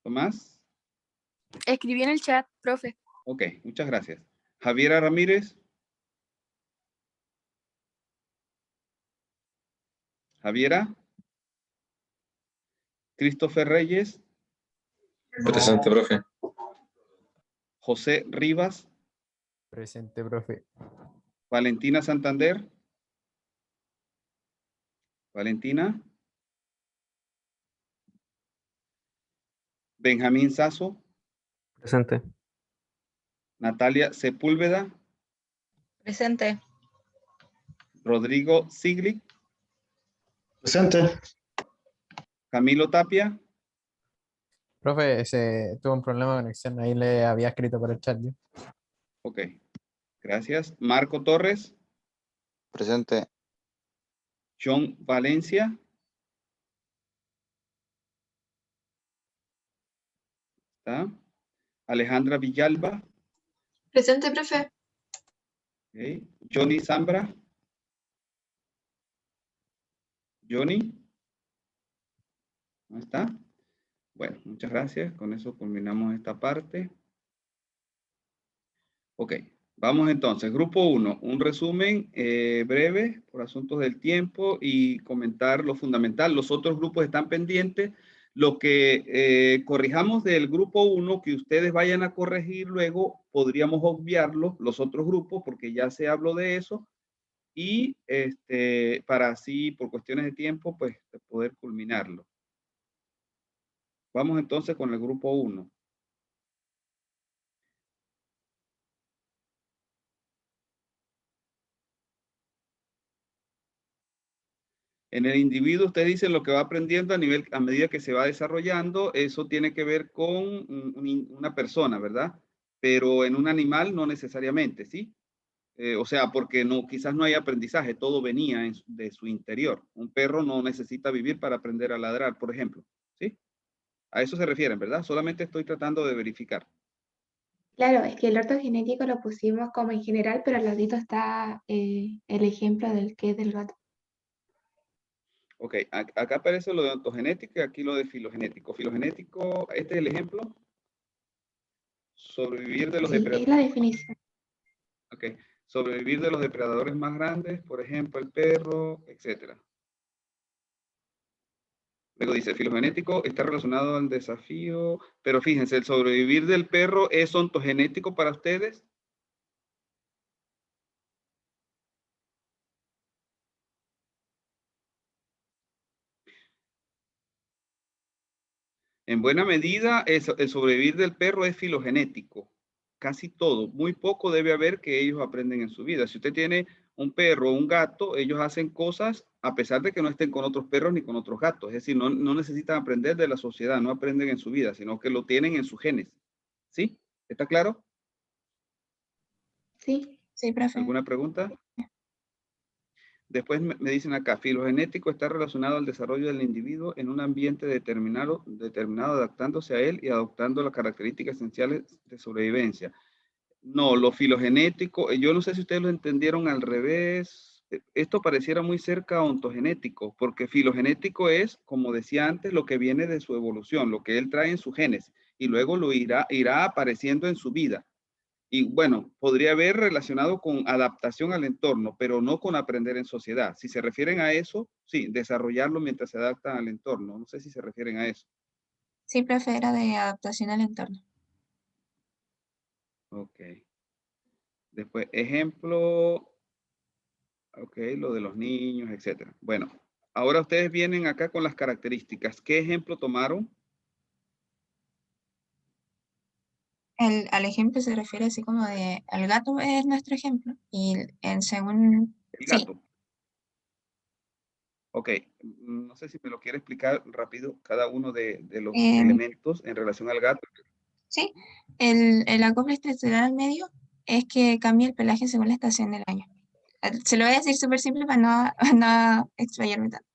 Tomás. Escribí en el chat, profe. Ok, muchas gracias. Javiera Ramírez. Javiera. Christopher Reyes. Presente, profe. José Rivas. Presente, profe. Valentina Santander. Valentina. Benjamín Sasso. Presente. Natalia Sepúlveda. Presente. Rodrigo Sigli. Presente. Camilo Tapia. Profe, tuvo un problema de conexión. Ahí le había escrito por el chat yo. Ok, gracias. Marco Torres. Presente. John Valencia. ¿Está? Alejandra Villalba. Presente, profe. Okay. Johnny Zambra. Johnny. ¿No está? Bueno, muchas gracias. Con eso culminamos esta parte. Ok, vamos entonces. Grupo 1, un resumen breve por asuntos del tiempo y comentar lo fundamental. Los otros grupos están pendientes. Lo que corrijamos del grupo 1, que ustedes vayan a corregir luego, podríamos obviarlo, los otros grupos, porque ya se habló de eso. Y para así, por cuestiones de tiempo, pues poder culminarlo. Vamos entonces con el grupo 1. En el individuo, usted dice lo que va aprendiendo a medida que se va desarrollando, eso tiene que ver con una persona, ¿verdad? Pero en un animal no necesariamente, ¿sí? O sea, porque no, quizás no hay aprendizaje, todo venía de su interior. Un perro no necesita vivir para aprender a ladrar, por ejemplo, ¿sí? A eso se refieren, ¿verdad? Solamente estoy tratando de verificar. Claro, es que el ortogenético lo pusimos como en general, pero al ladito está el ejemplo del que es del gato. Ok, acá aparece lo de ontogenético y aquí lo de filogenético. Filogenético, este es el ejemplo. Sobrevivir de los Sí, es depredadores. la definición. Ok, sobrevivir de los depredadores más grandes, por ejemplo, el perro, etc. Luego dice, filogenético está relacionado al desafío, pero fíjense, el sobrevivir del perro es ontogenético para ustedes. En buena medida, el sobrevivir del perro es filogenético. Casi todo, muy poco debe haber que ellos aprenden en su vida. Si usted tiene un perro o un gato, ellos hacen cosas a pesar de que no estén con otros perros ni con otros gatos. Es decir, no necesitan aprender de la sociedad, no aprenden en su vida, sino que lo tienen en sus genes. ¿Sí? ¿Está claro? Sí, Sí, profe. ¿Alguna pregunta? Después me dicen acá, filogenético está relacionado al desarrollo del individuo en un ambiente determinado, adaptándose a él y adoptando las características esenciales de sobrevivencia. No, lo filogenético, yo no sé si ustedes lo entendieron al revés. Esto pareciera muy cerca a ontogenético, porque filogenético es, como decía antes, lo que viene de su evolución, lo que él trae en sus genes, y luego lo irá apareciendo en su vida. Y bueno, podría haber relacionado con adaptación al entorno, pero no con aprender en sociedad. Si se refieren a eso, sí, desarrollarlo mientras se adaptan al entorno. No sé si se refieren a eso. Sí, profe, era de adaptación al entorno. Ok. Después, ejemplo, ok, lo de los niños, etcétera. Bueno, ahora ustedes vienen acá con las características. ¿Qué ejemplo tomaron? Al ejemplo se refiere así como de, el gato es nuestro ejemplo, y en según, El sí, gato. Ok, no sé si me lo quiere explicar rápido cada uno de los elementos en relación al gato. sí, el acople estructural al medio es que cambia el pelaje según la estación del año. Se lo voy a decir súper simple para no, no explayarme tanto.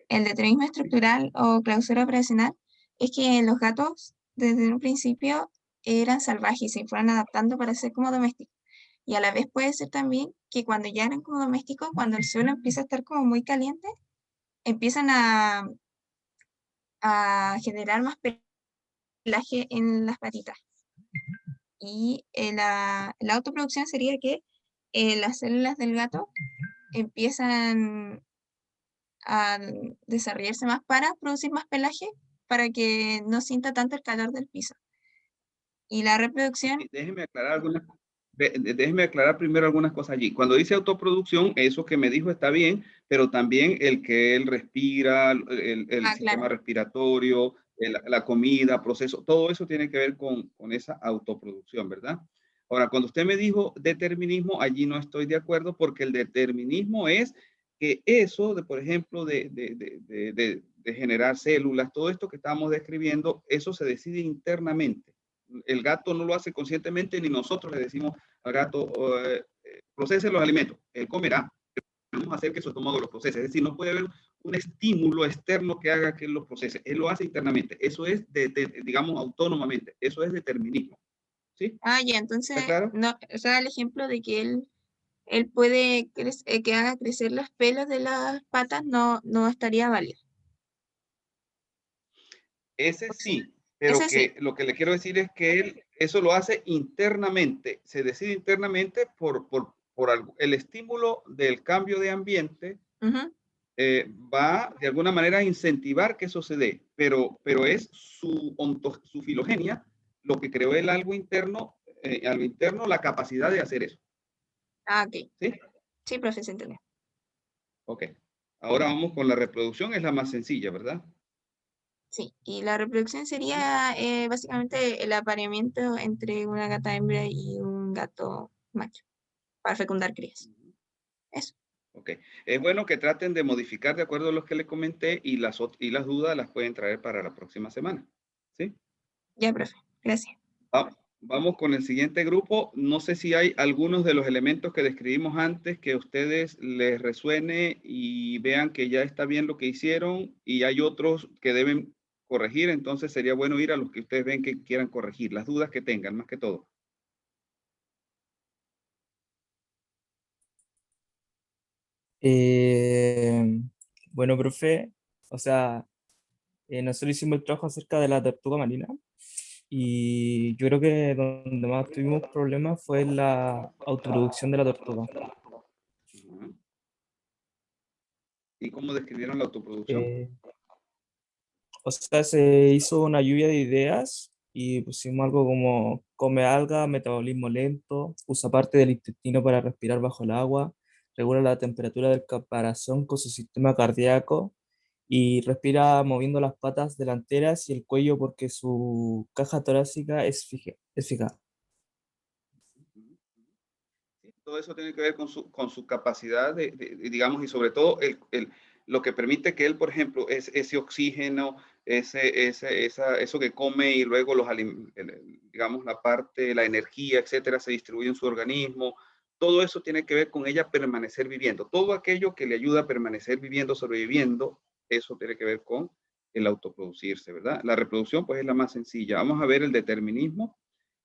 El determinismo estructural o clausura operacional es que los gatos desde un principio eran salvajes y se fueron adaptando para ser como domésticos. Y a la vez puede ser también que cuando ya eran como domésticos, cuando el suelo empieza a estar como muy caliente, empiezan a generar más pelaje en las patitas. Y la autoproducción sería que las células del gato empiezan a desarrollarse más para producir más pelaje para que no sienta tanto el calor del piso. Y la reproducción... Déjeme aclarar primero algunas cosas allí. Cuando dice autoproducción, eso que me dijo está bien, pero también el que él respira, el sistema claro. respiratorio, la comida, proceso, todo eso tiene que ver con esa autoproducción, ¿verdad? Ahora, cuando usted me dijo determinismo, allí no estoy de acuerdo porque el determinismo es que eso, por ejemplo, de generar células, todo esto que estamos describiendo, eso se decide internamente. El gato no lo hace conscientemente ni nosotros le decimos al gato, procese los alimentos, él comerá, vamos a hacer que su estómago los procese. Es decir, no puede haber un estímulo externo que haga que él los procese. Él lo hace internamente. Eso es, digamos, autónomamente. Eso es determinismo. ¿Sí? Ya, entonces, ¿Está claro? no, o sea, el ejemplo de que él puede que haga crecer las pelos de las patas no estaría válido. Ese sí, pero Ese sí. lo que le quiero decir es que él eso lo hace internamente, se decide internamente por el estímulo del cambio de ambiente. Va de alguna manera a incentivar que eso se dé, pero es su filogenia lo que creó él algo interno, la capacidad de hacer eso. Ok. ¿Sí? Sí, profe, se entendió. Ok. Ahora vamos con la reproducción, es la más sencilla, ¿verdad? Sí, y la reproducción sería básicamente el apareamiento entre una gata hembra y un gato macho para fecundar crías. Eso. Ok. Es bueno que traten de modificar de acuerdo a los que les comenté y las dudas las pueden traer para la próxima semana. ¿Sí? Ya, profe. Gracias. Vamos con el siguiente grupo. No sé si hay algunos de los elementos que describimos antes que a ustedes les resuene y vean que ya está bien lo que hicieron y hay otros que deben corregir. Entonces sería bueno ir a los que ustedes ven que quieran corregir, las dudas que tengan, más que todo. Bueno, profe, o sea, nosotros hicimos el trabajo acerca de la tortuga marina y yo creo que donde más tuvimos problemas fue en la autoproducción de la tortuga. ¿Y cómo describieron la autoproducción? O sea, se hizo una lluvia de ideas y pusimos algo como come alga, metabolismo lento, usa parte del intestino para respirar bajo el agua, regula la temperatura del caparazón con su sistema cardíaco y respira moviendo las patas delanteras y el cuello porque su caja torácica es fija. Todo eso tiene que ver con su capacidad digamos, y sobre todo lo que permite que él, por ejemplo, ese oxígeno, eso que come y luego digamos, la energía, etcétera, se distribuye en su organismo. Todo eso tiene que ver con ella permanecer viviendo. Todo aquello que le ayuda a permanecer viviendo, sobreviviendo, eso tiene que ver con el autoproducirse, ¿verdad? La reproducción, pues, es la más sencilla. Vamos a ver el determinismo.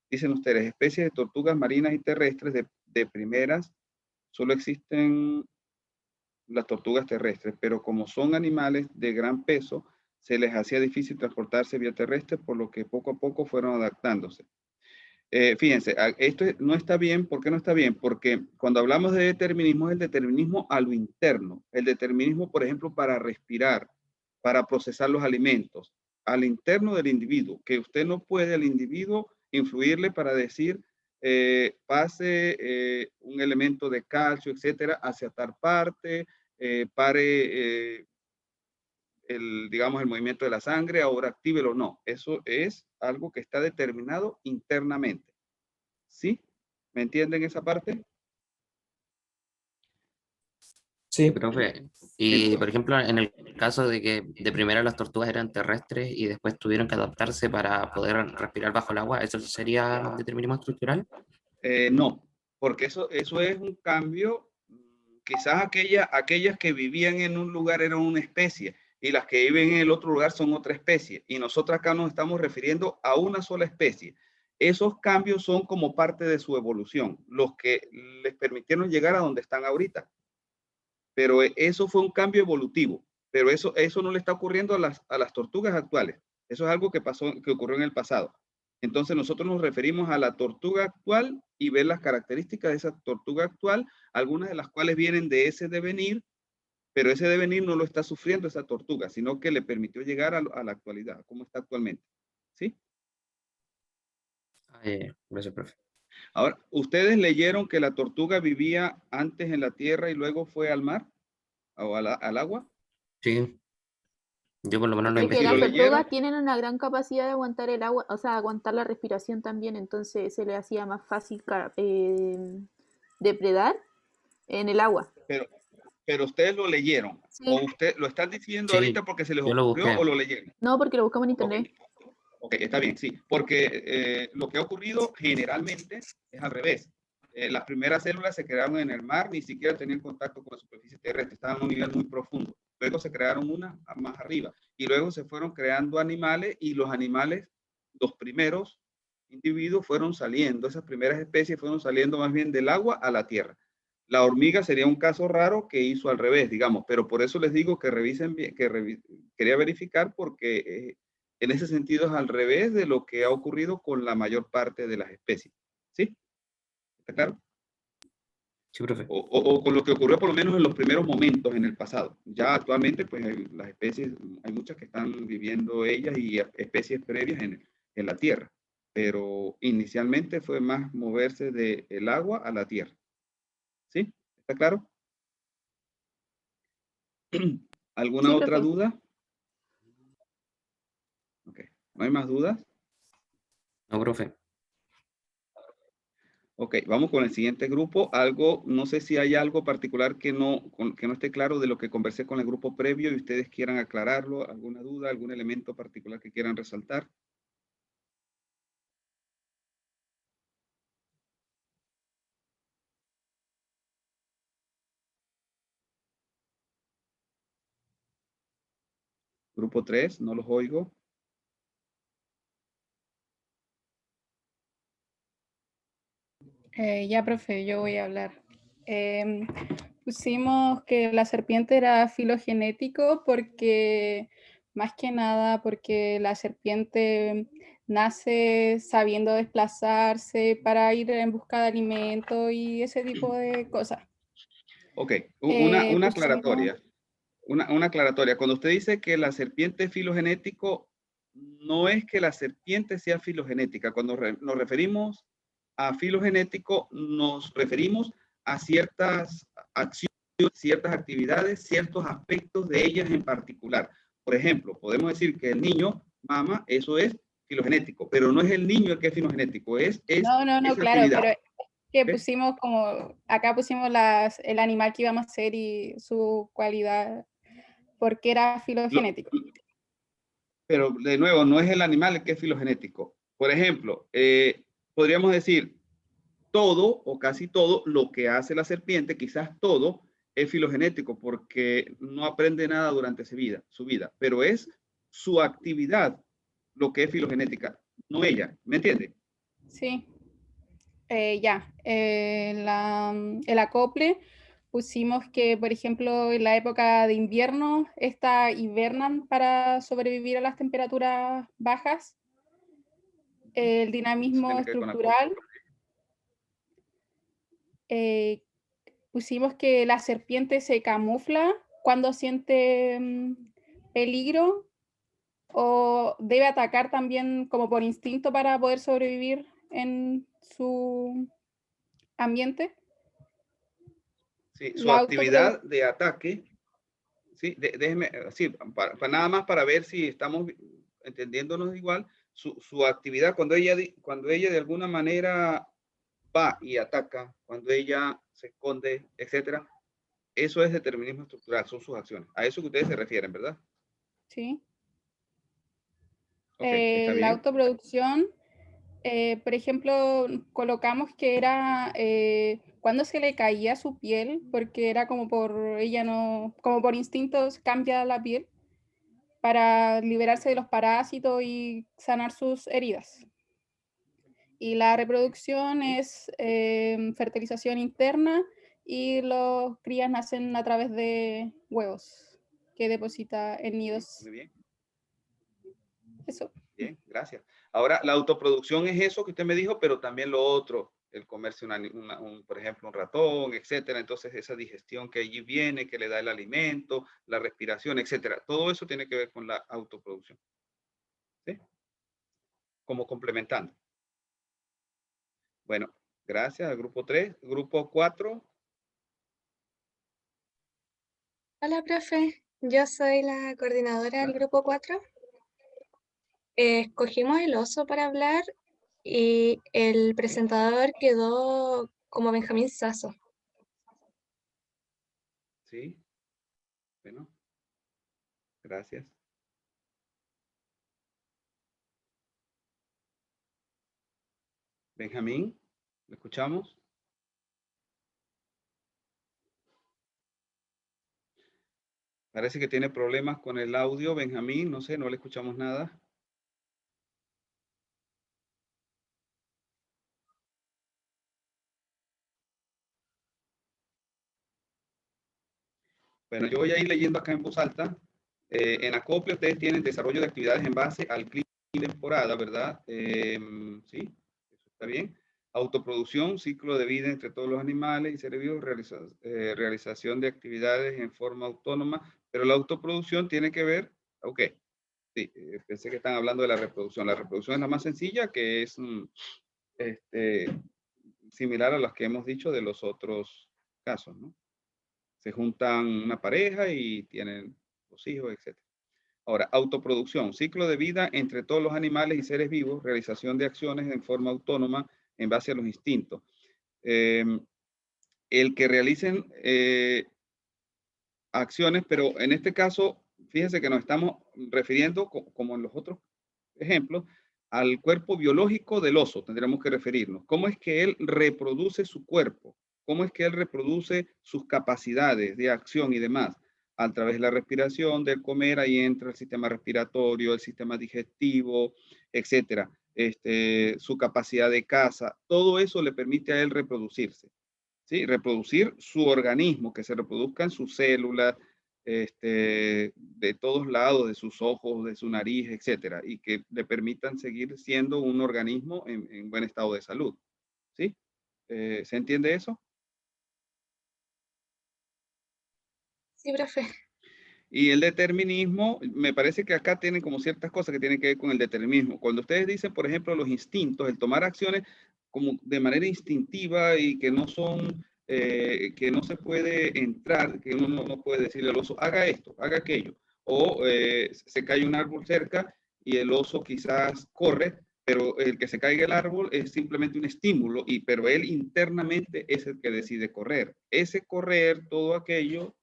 Dicen ustedes, especies de tortugas marinas y terrestres de primeras, solo existen las tortugas terrestres, pero como son animales de gran peso, se les hacía difícil transportarse vía terrestre, por lo que poco a poco fueron adaptándose. Fíjense, esto no está bien. ¿Por qué no está bien? Porque cuando hablamos de determinismo, es el determinismo a lo interno. El determinismo, por ejemplo, para respirar, para procesar los alimentos, al interno del individuo, que usted no puede al individuo influirle para decir, pase un elemento de calcio, etcétera, hacia tal parte, pare digamos, el movimiento de la sangre, ahora actívelo o no. Eso es algo que está determinado internamente. ¿Sí? ¿Me entienden esa parte? Sí, profe. Y, por ejemplo, en el caso de que de primera las tortugas eran terrestres y después tuvieron que adaptarse para poder respirar bajo el agua, ¿eso sería determinismo estructural? No, porque eso es un cambio. Quizás aquellas que vivían en un lugar eran una especie y las que viven en el otro lugar son otra especie. Y nosotros acá nos estamos refiriendo a una sola especie. Esos cambios son como parte de su evolución, los que les permitieron llegar a donde están ahorita. Pero eso fue un cambio evolutivo. Pero eso no le está ocurriendo a las tortugas actuales. Eso es algo que ocurrió en el pasado. Entonces nosotros nos referimos a la tortuga actual y ver las características de esa tortuga actual, algunas de las cuales vienen de ese devenir, pero ese devenir no lo está sufriendo esa tortuga, sino que le permitió llegar a la actualidad, como está actualmente. ¿Sí? Gracias, profe. Ahora, ¿ustedes leyeron que la tortuga vivía antes en la tierra y luego fue al mar o al agua? Sí. Yo por lo menos lo Es que investigué. las tortugas tienen una gran capacidad de aguantar el agua, o sea, aguantar la respiración también, entonces se le hacía más fácil depredar en el agua. Pero ustedes lo leyeron, Sí. o usted lo están diciendo ahorita porque se les yo lo ocurrió busqué. o lo leyeron. No, porque lo buscamos en internet. Ok, está bien, sí, porque lo que ha ocurrido generalmente es al revés. Las primeras células se crearon en el mar, ni siquiera tenían contacto con la superficie terrestre, estaban a un nivel muy profundo. Luego se crearon unas más arriba y luego se fueron creando animales y los animales, los primeros individuos fueron saliendo, esas primeras especies fueron saliendo más bien del agua a la tierra. La hormiga sería un caso raro que hizo al revés, digamos, pero por eso les digo que revisen bien, quería verificar porque en ese sentido es al revés de lo que ha ocurrido con la mayor parte de las especies. ¿Sí? ¿Está claro? Sí, profe. O con lo que ocurrió por lo menos en los primeros momentos en el pasado. Ya actualmente, pues las especies, hay muchas que están viviendo ellas y especies previas en la tierra. Pero inicialmente fue más moverse del agua a la tierra. ¿Sí? ¿Está claro? ¿Alguna Sí, otra profe. duda? Ok. ¿No hay más dudas? No, profe. Ok, vamos con el siguiente grupo. Algo, no sé si hay algo particular que no esté claro de lo que conversé con el grupo previo y ustedes quieran aclararlo, alguna duda, algún elemento particular que quieran resaltar. Grupo 3, no los oigo. Ya, profe, yo voy a hablar. Pusimos que la serpiente era filogenético porque, más que nada, porque la serpiente nace sabiendo desplazarse para ir en busca de alimento y ese tipo de cosas. Ok, una pusimos- aclaratoria. Una aclaratoria. Cuando usted dice que la serpiente es filogenético, no es que la serpiente sea filogenética. Cuando nos referimos a filogenético, nos referimos a ciertas acciones, ciertas actividades, ciertos aspectos de ellas en particular. Por ejemplo, podemos decir que el niño mama, eso es filogenético, pero no es el niño el que es filogenético, es No, esa claro, actividad. pero que ¿Ok? pusimos como, acá pusimos el animal que íbamos a hacer y su cualidad, porque era filogenético. Pero de nuevo, no es el animal el que es filogenético. Por ejemplo, podríamos decir todo o casi todo lo que hace la serpiente, quizás todo, es filogenético porque no aprende nada durante su vida, pero es su actividad lo que es filogenética, no ella, ¿me entiende? Sí. Ya, el acople pusimos que, por ejemplo, en la época de invierno, hibernan para sobrevivir a las temperaturas bajas. El dinamismo estructural. Pusimos que la serpiente se camufla cuando siente peligro o debe atacar también como por instinto para poder sobrevivir en su ambiente. Sí, su actividad de ataque, sí, déjeme, sí, nada más para ver si estamos entendiéndonos igual, su actividad cuando ella de alguna manera va y ataca, cuando ella se esconde, etcétera, eso es determinismo estructural, son sus acciones. A eso que ustedes se refieren, ¿verdad? Sí. Okay, está bien. La autoproducción, por ejemplo, colocamos que era cuando se le caía su piel, porque era como como por instintos cambia la piel para liberarse de los parásitos y sanar sus heridas. Y la reproducción es fertilización interna y los crías nacen a través de huevos que deposita en nidos. Muy bien. Eso. Bien, gracias. Ahora, la autoproducción es eso que usted me dijo, pero también lo otro, el comerse por ejemplo, un ratón, etcétera. Entonces, esa digestión que allí viene, que le da el alimento, la respiración, etcétera. Todo eso tiene que ver con la autoproducción. ¿Sí? Como complementando. Bueno, gracias al grupo 3. Grupo 4. Hola, profe. Yo soy la coordinadora del grupo 4. Escogimos el oso para hablar y el presentador quedó como Benjamín Sasso. Sí. Bueno. Gracias. Benjamín, ¿lo escuchamos? Parece que tiene problemas con el audio, Benjamín. No sé, no le escuchamos nada. Bueno, yo voy a ir leyendo acá en voz alta. En acople ustedes tienen desarrollo de actividades en base al clima y temporada, ¿verdad? Sí, eso está bien. Autoproducción, ciclo de vida entre todos los animales y seres vivos, realización de actividades en forma autónoma, pero la autoproducción tiene que ver, ok, sí, pensé que están hablando de la reproducción. La reproducción es la más sencilla, que es similar a las que hemos dicho de los otros casos, ¿no? Se juntan una pareja y tienen los hijos, etc. Ahora, autoproducción, ciclo de vida entre todos los animales y seres vivos, realización de acciones en forma autónoma en base a los instintos. el que realicen acciones, pero en este caso, fíjense que nos estamos refiriendo, como en los otros ejemplos, al cuerpo biológico del oso, tendríamos que referirnos. ¿Cómo es que él reproduce su cuerpo? ¿Cómo es que él reproduce sus capacidades de acción y demás? A través de la respiración, del comer, ahí entra el sistema respiratorio, el sistema digestivo, etcétera. Su capacidad de caza, todo eso le permite a él reproducirse. ¿Sí? Reproducir su organismo, que se reproduzcan sus células, de todos lados, de sus ojos, de su nariz, etcétera, y que le permitan seguir siendo un organismo en buen estado de salud. ¿Sí? ¿Se entiende eso? Sí, profe. Y el determinismo, me parece que acá tienen como ciertas cosas que tienen que ver con el determinismo. Cuando ustedes dicen, por ejemplo, los instintos, el tomar acciones como de manera instintiva y que no son, que no se puede entrar, que uno no puede decirle al oso, haga esto, haga aquello. O se cae un árbol cerca y el oso quizás corre, pero el que se caiga el árbol es simplemente un estímulo, pero él internamente es el que decide correr. Ese correr, todo aquello,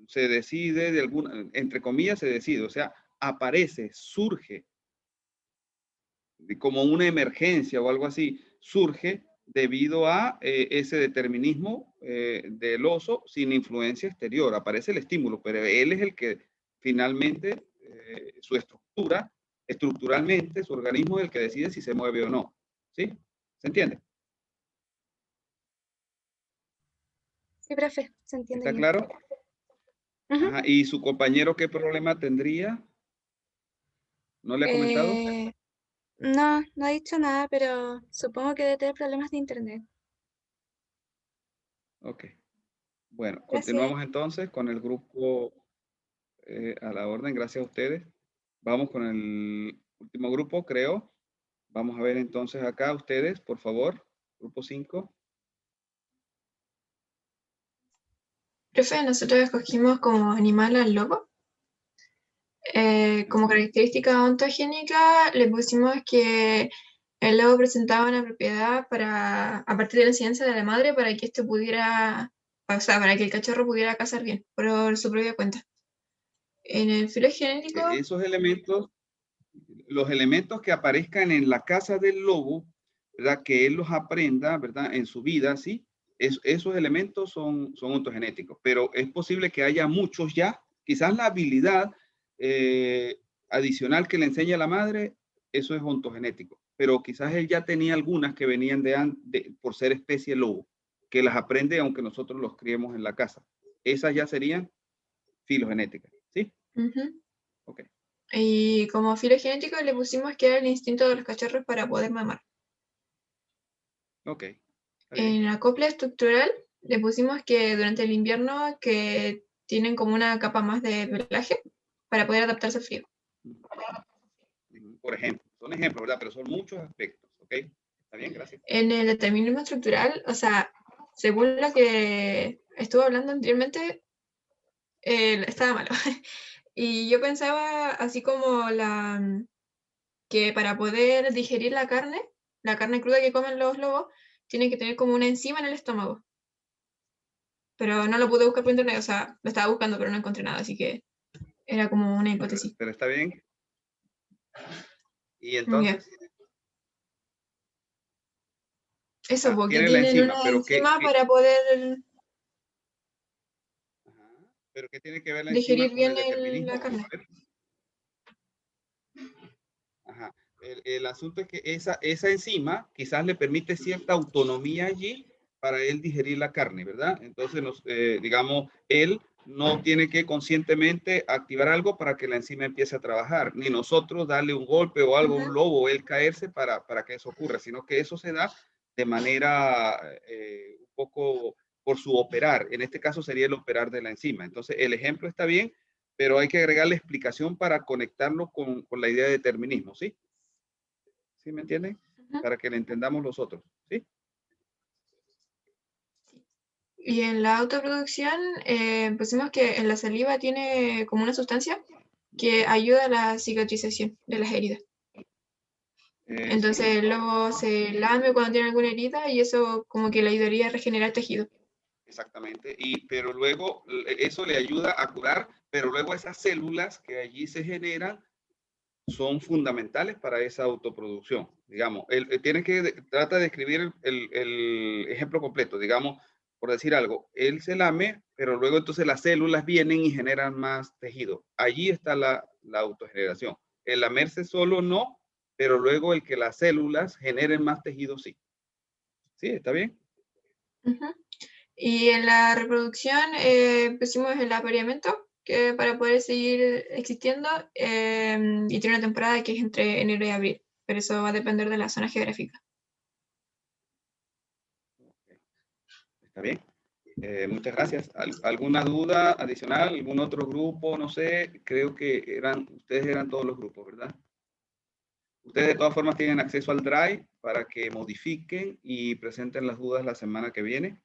se decide de alguna, entre comillas, se decide, o sea, aparece, surge como una emergencia o algo así, surge debido a ese determinismo del oso sin influencia exterior. Aparece el estímulo, pero él es el que finalmente, su estructuralmente, su organismo es el que decide si se mueve o no. ¿Sí? ¿Se entiende? Sí, profe, se entiende ¿Está bien. claro? Ajá. ¿Y su compañero qué problema tendría? ¿No le ha comentado? No, no ha dicho nada, pero supongo que debe tener problemas de internet. Ok. Bueno, Gracias. continuamos entonces con el grupo a la orden. Gracias a ustedes. Vamos con el último grupo, creo. Vamos a ver entonces acá ustedes, por favor. Grupo 5. Profe, nosotros escogimos como animal al lobo. Como característica ontogénica le pusimos que el lobo presentaba una propiedad a partir de la enseñanza de la madre para que esto pudiera, o sea, para que el cachorro pudiera cazar bien por su propia cuenta. En el filogenético, Esos elementos, los elementos que aparezcan en la casa del lobo, ¿verdad? Que él los aprenda, ¿verdad? En su vida, ¿sí? Esos elementos son ontogenéticos, pero es posible que haya muchos ya. Quizás la habilidad adicional que le enseña la madre, eso es ontogenético, pero quizás él ya tenía algunas que venían por ser especie lobo, que las aprende aunque nosotros los criemos en la casa. Esas ya serían filogenéticas, ¿sí? Ok. y como filogenético le pusimos que era el instinto de los cachorros para poder mamar. Ok. En la copla estructural le pusimos que durante el invierno que tienen como una capa más de pelaje para poder adaptarse al frío. Por ejemplo, son ejemplos, ¿verdad? Pero son muchos aspectos, ¿ok? Está bien, gracias. En el determinismo estructural, o sea, según lo que estuve hablando anteriormente, estaba malo. Y yo pensaba así como que para poder digerir la carne cruda que comen los lobos, tiene que tener como una enzima en el estómago. Pero no lo pude buscar por internet, o sea, lo estaba buscando, pero no encontré nada, así que era como una hipótesis. Pero está bien. Y entonces. Eso, porque tiene la tienen enzima, una pero enzima para poder pero ¿qué tiene que ver la enzima digerir con bien el determinismo? la carne. Ajá. El asunto es que esa enzima quizás le permite cierta autonomía allí para él digerir la carne, ¿verdad? Entonces, digamos, él no tiene que conscientemente activar algo para que la enzima empiece a trabajar, ni nosotros darle un golpe o algo, un lobo, o él caerse para que eso ocurra, sino que eso se da de manera un poco por su operar. En este caso sería el operar de la enzima. Entonces, el ejemplo está bien, pero hay que agregarle explicación para conectarlo con la idea de determinismo, ¿sí? ¿Sí me entienden? Para que le entendamos los otros, ¿sí? Y en la autoproducción pusimos que en la saliva tiene como una sustancia que ayuda a la cicatrización de las heridas. Entonces el lobo se lame cuando tiene alguna herida y eso como que le ayudaría a regenerar tejido. Exactamente, pero luego eso le ayuda a curar, pero luego esas células que allí se generan son fundamentales para esa autoproducción. Digamos, trata de escribir el ejemplo completo, digamos, por decir algo, él se lame, pero luego entonces las células vienen y generan más tejido. Allí está la autogeneración. El lamerse solo no, pero luego el que las células generen más tejido sí. ¿Sí? ¿Está bien? Y en la reproducción pusimos el apareamiento, que para poder seguir existiendo, y tiene una temporada que es entre enero y abril, pero eso va a depender de la zona geográfica. Está bien. Muchas gracias. ¿Alguna duda adicional? ¿Algún otro grupo? No sé, creo que ustedes eran todos los grupos, ¿verdad? Ustedes de todas formas tienen acceso al Drive para que modifiquen y presenten las dudas la semana que viene.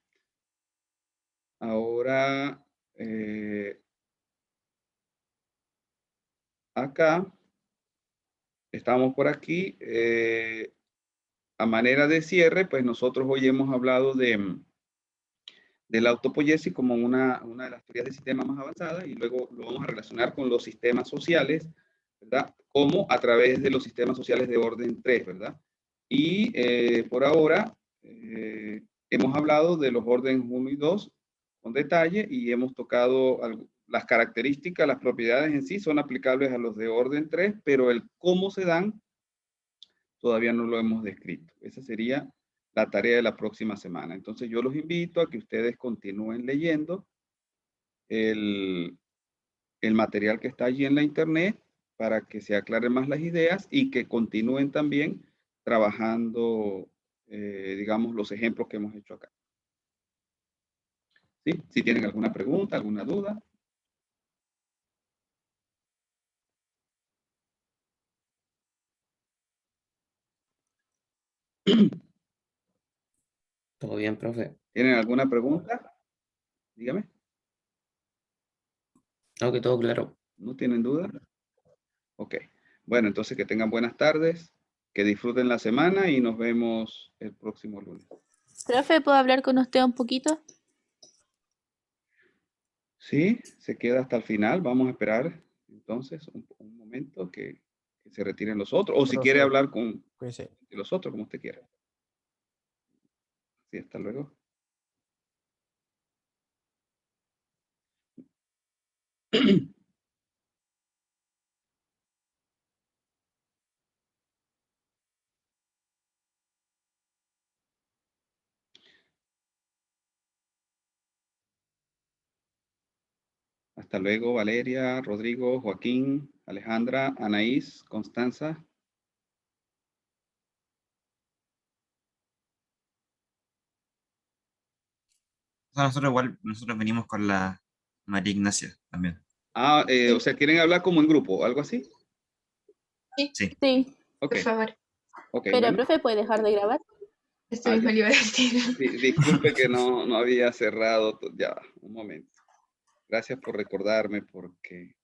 Ahora, acá, estamos por aquí. A manera de cierre, pues nosotros hoy hemos hablado de la autopoiesis como una de las teorías de sistema más avanzadas y luego lo vamos a relacionar con los sistemas sociales, ¿verdad? Como a través de los sistemas sociales de orden 3, ¿verdad? Y por ahora hemos hablado de los órdenes 1 y 2 con detalle y hemos tocado las características, las propiedades en sí son aplicables a los de orden 3, pero el cómo se dan todavía no lo hemos descrito. Esa sería la tarea de la próxima semana. Entonces yo los invito a que ustedes continúen leyendo el material que está allí en la internet para que se aclaren más las ideas y que continúen también trabajando, digamos, los ejemplos que hemos hecho acá. ¿Sí? Si tienen alguna pregunta, alguna duda. Todo bien, profe. ¿Tienen alguna pregunta? Dígame. No, que todo claro. ¿No tienen duda? Ok. Bueno, entonces que tengan buenas tardes, que disfruten la semana y nos vemos el próximo lunes. Profe, ¿puedo hablar con usted un poquito? Sí, se queda hasta el final. Vamos a esperar entonces un momento que se retiren los otros. O si quiere hablar con los otros, como usted quiera. Sí, hasta luego. Hasta luego, Valeria, Rodrigo, Joaquín, Alejandra, Anaís, Constanza. O sea, nosotros venimos con la María Ignacia también. Ah, o sea, ¿quieren hablar como en grupo? ¿Algo así? Sí. Sí. Okay. Por favor. Okay, Pero, bueno. profe, ¿puede dejar de grabar? Esto mismo le iba a decir. Disculpe que no había cerrado. Ya, un momento. Gracias por recordarme porque